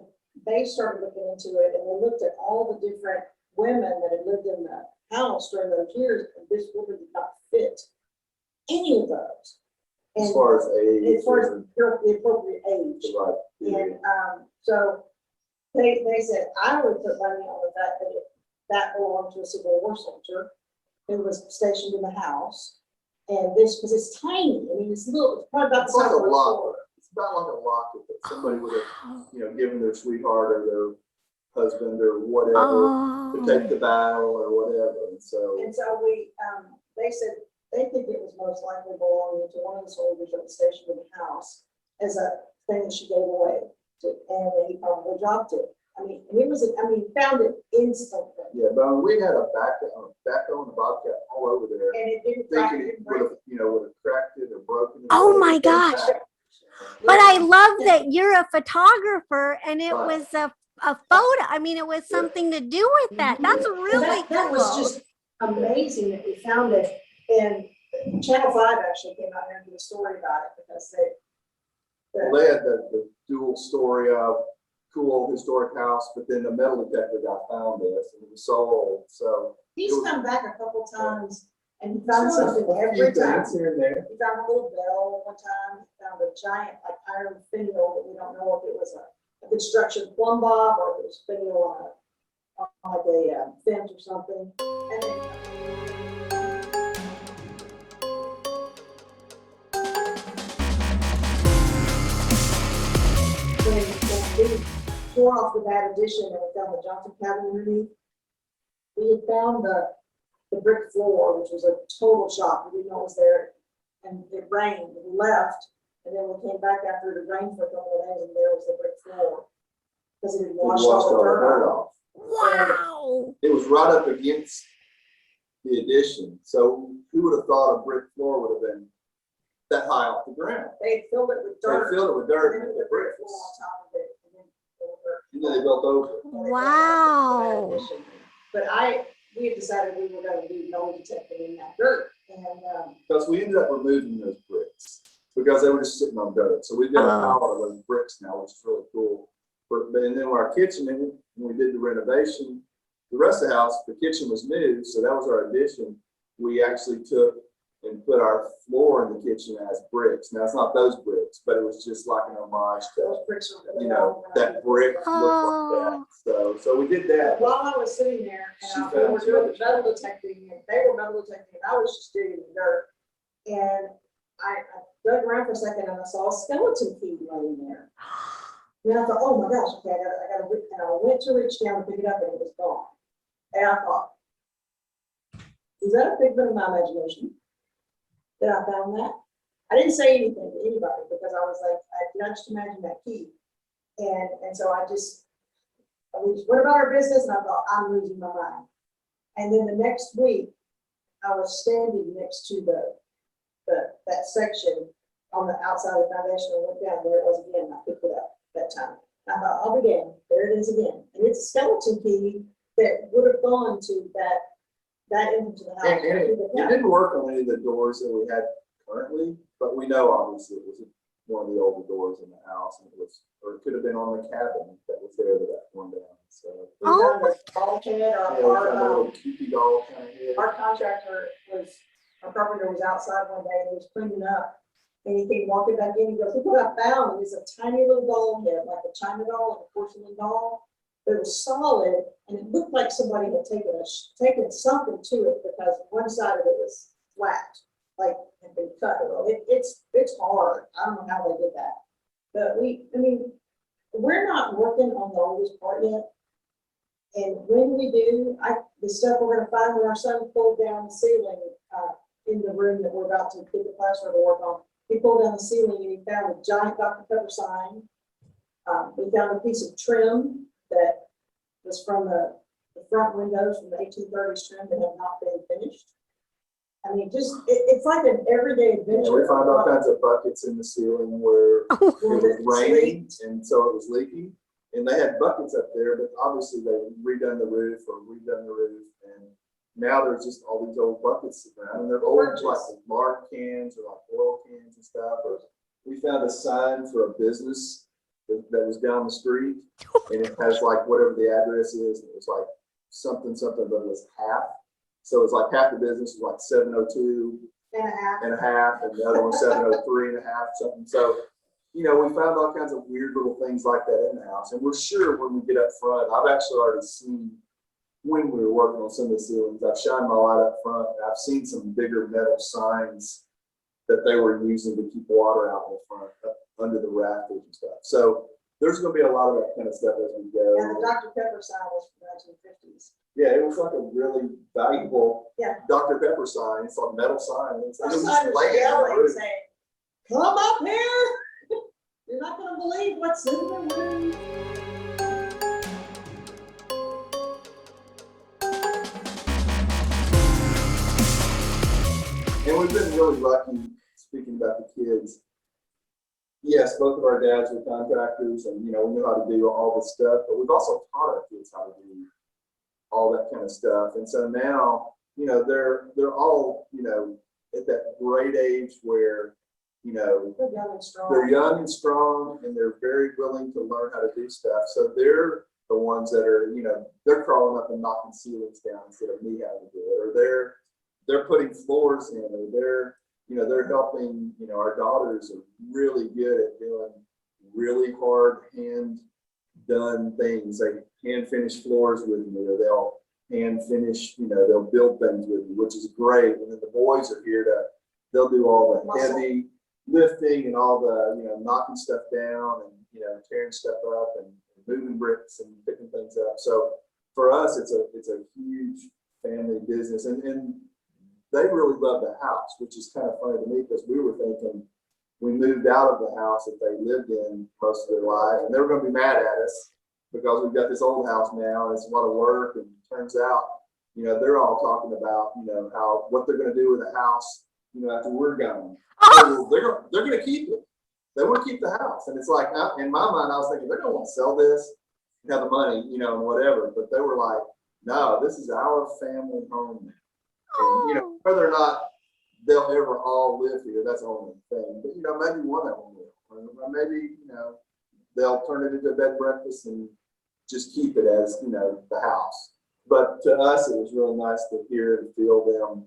they started looking into it, and they looked at all the different women that had lived in the house during those years, and this woman did not fit any of those. As And far as age. as far as the appropriate age. Right. And so they said, I would put money on the fact that that belonged to a Civil War soldier who was stationed in the house. And this, because it's tiny, I mean, it's little, it's probably about the It's like size a of a locker. floor. It's about like a locket that somebody would have, given their sweetheart or their husband or whatever to take the battle or whatever. And so we, they said, they think it was most likely belonging to one of the soldiers that was stationed in the house as a thing that she gave away to, and he probably dropped it. I mean, and it was, found it instantly. yeah, but we had a backhoe and a bobcat all over there. And it didn't crack, Thinking it would have, would have cracked it or broken it. Oh or my anything. gosh. But I love that you're a photographer and it Right. was a photo. I mean, it was something to do with that. That's And really that cool. was just amazing that we found it. And Channel 5 actually came out here and did a story about it because Well, they had the dual story of cool historic house, but then the metal detector guy found this and it was so old. So he's come back a couple times and he found something a every few time. things here and there. He found a little bell one time. He found a giant like iron finial that we don't know if it was a construction plumb bob or if it was finial on a fence or something. And then, when we tore off the bad addition and we found the Johnson cabin underneath, we had found the brick floor, which was a total shock. We didn't know it was there. And it rained, we left, and then we came back after it had rained for a couple of days, and there was the brick floor. Because it had It washed all the dirt off. Wow. It was right up against the addition. So who would have thought a brick floor would have been that high off the ground? They had filled it with They dirt. filled it with And dirt then and put the brick bricks. floor on top of it, and then filled dirt. And then they built over it. Wow. But we had decided we were gonna do metal detecting in that dirt, and, Because we ended up removing those bricks because they were just sitting on dirt. So we've got a Oh. pallet of those bricks now, which is really cool. But and then our kitchen, when we did the renovation, the rest of the house, the kitchen was new, so that was our addition. We actually took and put our floor in the kitchen as bricks. Now it's not those bricks, but it was just like an homage to, those bricks are really old. that brick looked like that. So we did that. While I was sitting there, and we were doing metal detecting, and they were metal detecting, and I was just digging the dirt. And I dug around for a second, and I saw a skeleton key laying there. And I thought, oh my gosh, okay, I gotta, and I went to reach down and pick it up, and it was gone. And I thought, is that a figment of my imagination that I found that? I didn't say anything to anybody because I was like, I just imagine that key. And so we just went about our business, and I thought, I'm losing my mind. And then the next week, I was standing next to that section on the outside of the foundation, and went down, there it was again, I picked it up that time. I thought, I'll be damned, there it is again. And it's a skeleton key that would have gone to that end to the house. And it didn't work on any of the doors that we had currently, but we know obviously it was one of the older doors in the house, and or it could have been on the cabin that was there that got torn down. So We found a ball head, we found a little cupid doll kind of head. our carpenter was outside one day and he was cleaning up. And he came walking back in, he goes, look what I found. And it's a tiny little doll head, like a China doll, like a porcelain doll. But it was solid, and it looked like somebody had taken something to it because one side of it was flat, like had been cut. Well, it's hard. I don't know how they did that. But we're not working on the oldest part yet. And when we do, the stuff we're gonna find when our son pulled down the ceiling in the room that we're about to put the plaster to work on. He pulled down the ceiling and he found a giant Dr. Pepper sign. We found a piece of trim that was from the front windows from the 1830s trim that have not been finished. I mean, it's like an everyday adventure. We found all kinds of buckets in the ceiling where it was raining, and so it was leaking. And they had buckets up there, but obviously they redone the roof, and now there's just all these old buckets around, and they're old, like lard cans or like oil cans and stuff. Or we found a sign for a business that was down the street, and it has like whatever the address is, and it was like something, but it was half. So it's like half the business was like 702 And a half. and a half, and the other one 703 and a half, something. So, you know, we found all kinds of weird little things like that in the house, and we're sure when we get up front, I've actually already seen when we were working on some of the ceilings, I've shined my light up front, and I've seen some bigger metal signs that they were using to keep water out in the front, up under the rafters and stuff. So there's going to be a lot of that kind of stuff as we go. And the Dr. Pepper sign was from the 1950s. Yeah, it was like a really valuable Dr. Pepper sign. It's like a metal sign. It's Our just sign was laying on the yelling, roof. saying, "Come up here! You're not going to believe what's in the room." And we've been really lucky, speaking about the kids. Yes, both of our dads were contractors, and you know, we knew how to do all this stuff, but we've also taught our kids how to do all that kind of stuff. And so now, you know, they're all, you know, at that great age where, you know, They're young and strong. they're young and strong, and they're very willing to learn how to do stuff. So they're the ones that are, you know, they're crawling up and knocking ceilings down instead of me having to do it, or they're putting floors in, or they're helping, you know, our daughters are really good at doing really hard hand done things. They hand finish floors with me, or they'll hand finish, you know, they'll build things with me, which is great. And then the boys are here they'll do all the heavy lifting and all the, you know, knocking stuff down and, you know, tearing stuff up and moving bricks and picking things up. So for us, it's a huge family business. And they really love the house, which is kind of funny to me, because we were thinking we moved out of the house that they lived in most of their life, and they were going to be mad at us because we've got this old house now and it's a lot of work. And it turns out, you know, they're all talking about, you know, what they're going to do with the house, you know, after we're gone. So they're going to keep it. They want to keep the house, and it's like, in my mind, I was thinking they're going to want to sell this and have the money, you know, and whatever. But they were like, no, this is our family home now. And, you know, whether or not they'll ever all live here, that's the only thing. But, you know, maybe one of them will. Or maybe, you know, they'll turn it into a bed and breakfast and just keep it as, you know, the house. But to us, it was really nice to hear and feel them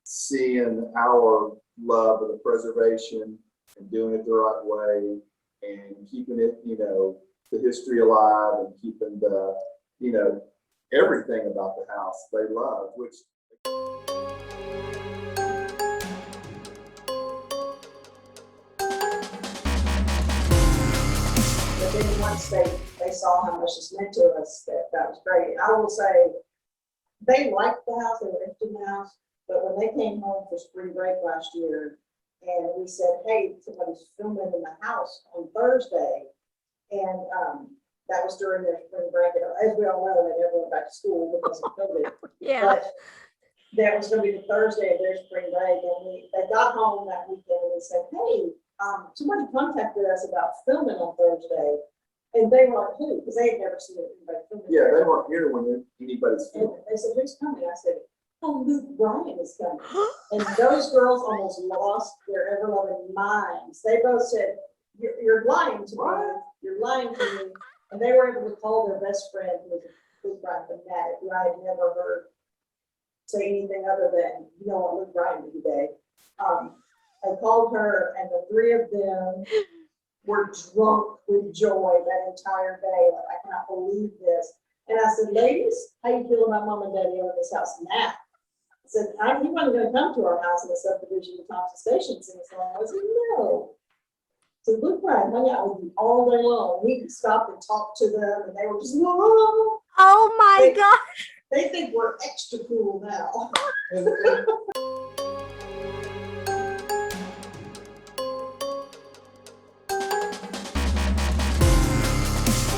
seeing our love of the preservation and doing it the right way and keeping it, you know, the history alive and keeping the, you know, everything about the house they love, which But then once they saw how much it's meant to us, that was great. I will say, they liked the house, they were interested in the house, but when they came home for spring break last year, and we said, hey, somebody's filming in the house on Thursday, and that was during their spring break. And as we all know, they never went back to school because of COVID. Yeah. But that was going to be the Thursday of their spring break, and they got home that weekend and we said, hey, somebody contacted us about filming on Thursday, and they were like, who? Because they had never seen anybody filming. yeah, they weren't here when anybody's And filming. they said, who's coming? I said, oh, Luke Bryan is coming. And those girls almost lost their ever-loving minds. They both said, you're lying to me. You're lying to me. And they were able to call their best friend, who was Luke Bryan fanatic, who I had never heard say anything other than, you know what Luke Bryan did today. I called her, and the three of them were drunk with joy that entire day. Like, I cannot believe this. And I said, ladies, how you feeling about mom and daddy over this house now? I said, he wasn't going to come to our house in the subdivision of Thompson Station sing a song. I said, no. So Luke Bryan hung out with me all day long. We stopped and talked to them, and they were just, whoa. Oh my gosh. They think we're extra cool now.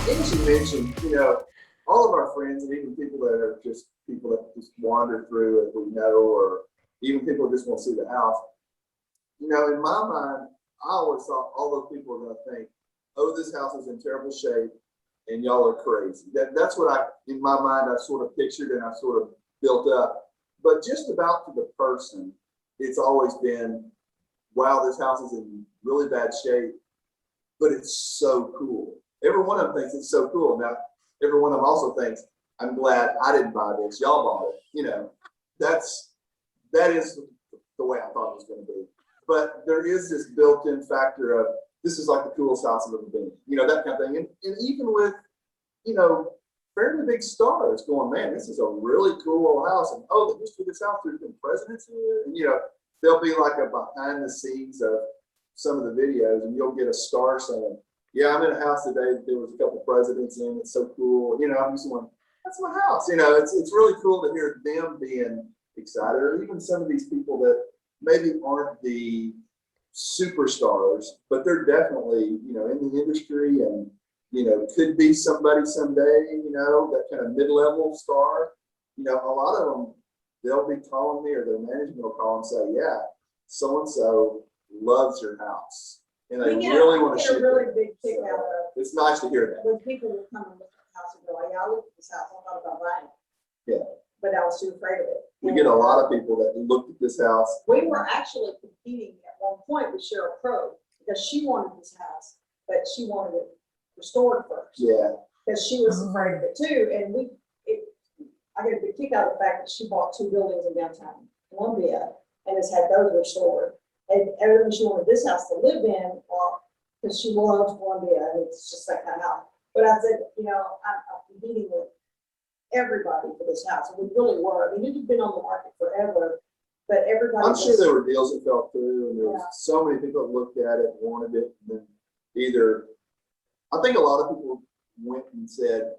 Didn't you mention, you know, all of our friends, and even people that are just people that just wander through as we know, or even people that just want to see the house, you know, in my mind, I always thought all those people are going to think, oh, this house is in terrible shape and y'all are crazy. That's what in my mind, I sort of pictured and I sort of built up. But just about to the person, it's always been, wow, this house is in really bad shape, but it's so cool. Every one of them thinks it's so cool. Now, every one of them also thinks, I'm glad I didn't buy this, y'all bought it. You know, that is the way I thought it was going to be. But there is this built-in factor of, this is like the coolest house I've ever been in, you know, that kind of thing. And even with, you know, fairly big stars going, man, this is a really cool old house. And oh, the history of this house, there's been presidents here. And, you know, there'll be like a behind the scenes of some of the videos, and you'll get a star saying, yeah, I'm in a house today. There was a couple of presidents in. It's so cool. You know, I'm just going, that's my house. You know, it's really cool to hear them being excited, or even some of these people that maybe aren't the superstars, but they're definitely, you know, in the industry and, you know, could be somebody someday, you know, that kind of mid-level star. You know, a lot of them, they'll be calling me, or their management will call and say, yeah, so-and-so loves your house. And they really want to get a ship really it. big kick out of It's nice to hear that. when people will come and look at the house and go, yeah, I looked at this house, I thought about buying it. Yeah. But I was too afraid of it. We get a lot of people that looked at this house. We were actually competing at one point with Cheryl Crow because she wanted this house, but she wanted it restored first. Yeah. Because she was afraid of it too. And I get a big kick out of the fact that she bought 2 buildings in downtown Columbia and has had those restored. And everything she wanted this house to live in, because she loves Columbia and it's just that kind of house. But I said, you know, I'm competing with everybody for this house. And we really were. I mean, it had been on the market forever, but everybody. I'm sure there were deals that fell through, and there was so many people that looked at it, wanted it, and then either, I think a lot of people went and said,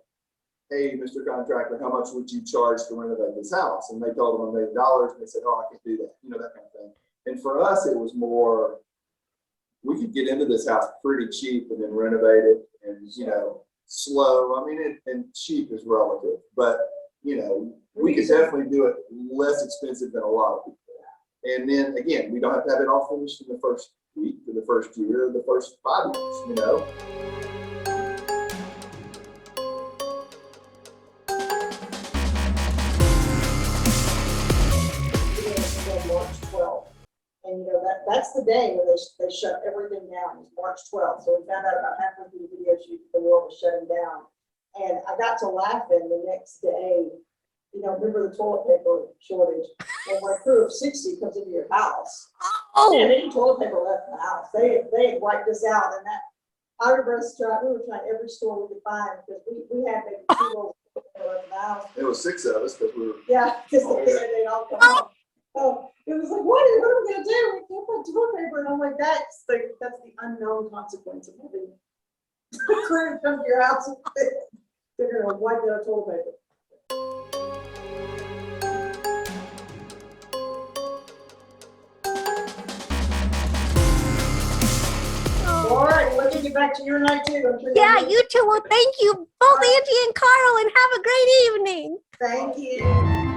hey, Mr. Contractor, how much would you charge to renovate this house? And they told them $1 million, and they said, oh, I can't do that, you know, that kind of thing. And for us, it was more, we could get into this house pretty cheap and then renovate it, and, you know, slow. I mean, and cheap is relative, but, you know, we could definitely do it less expensive than a lot of people. And then again, we don't have to have it all finished in the first week, or the first year, or the first 5 years, you know. March 12th. And you know, that's the day when they shut everything down. It's March 12th. So we found out about halfway through the video shoot the world was shutting down. And I got to laughing the next day. You know, remember the toilet paper shortage? And when a crew of 60 comes into your house, and any toilet paper left in the house, they had wiped us out. And that I remember us we were trying every store we could find because we had maybe 2 rolls of toilet paper left in the house. There was 6 of us because we were. Yeah, because they all come home. Oh, it was like, what are we gonna do? We can't put toilet paper, and I'm like, that's the unknown consequence of having a crew come to your house. They're gonna wipe out toilet paper. All right, well, let's get back to your night too. I'm sure Yeah, you too. Well, thank you both, Angie and Carl, and have a great evening. Thank you.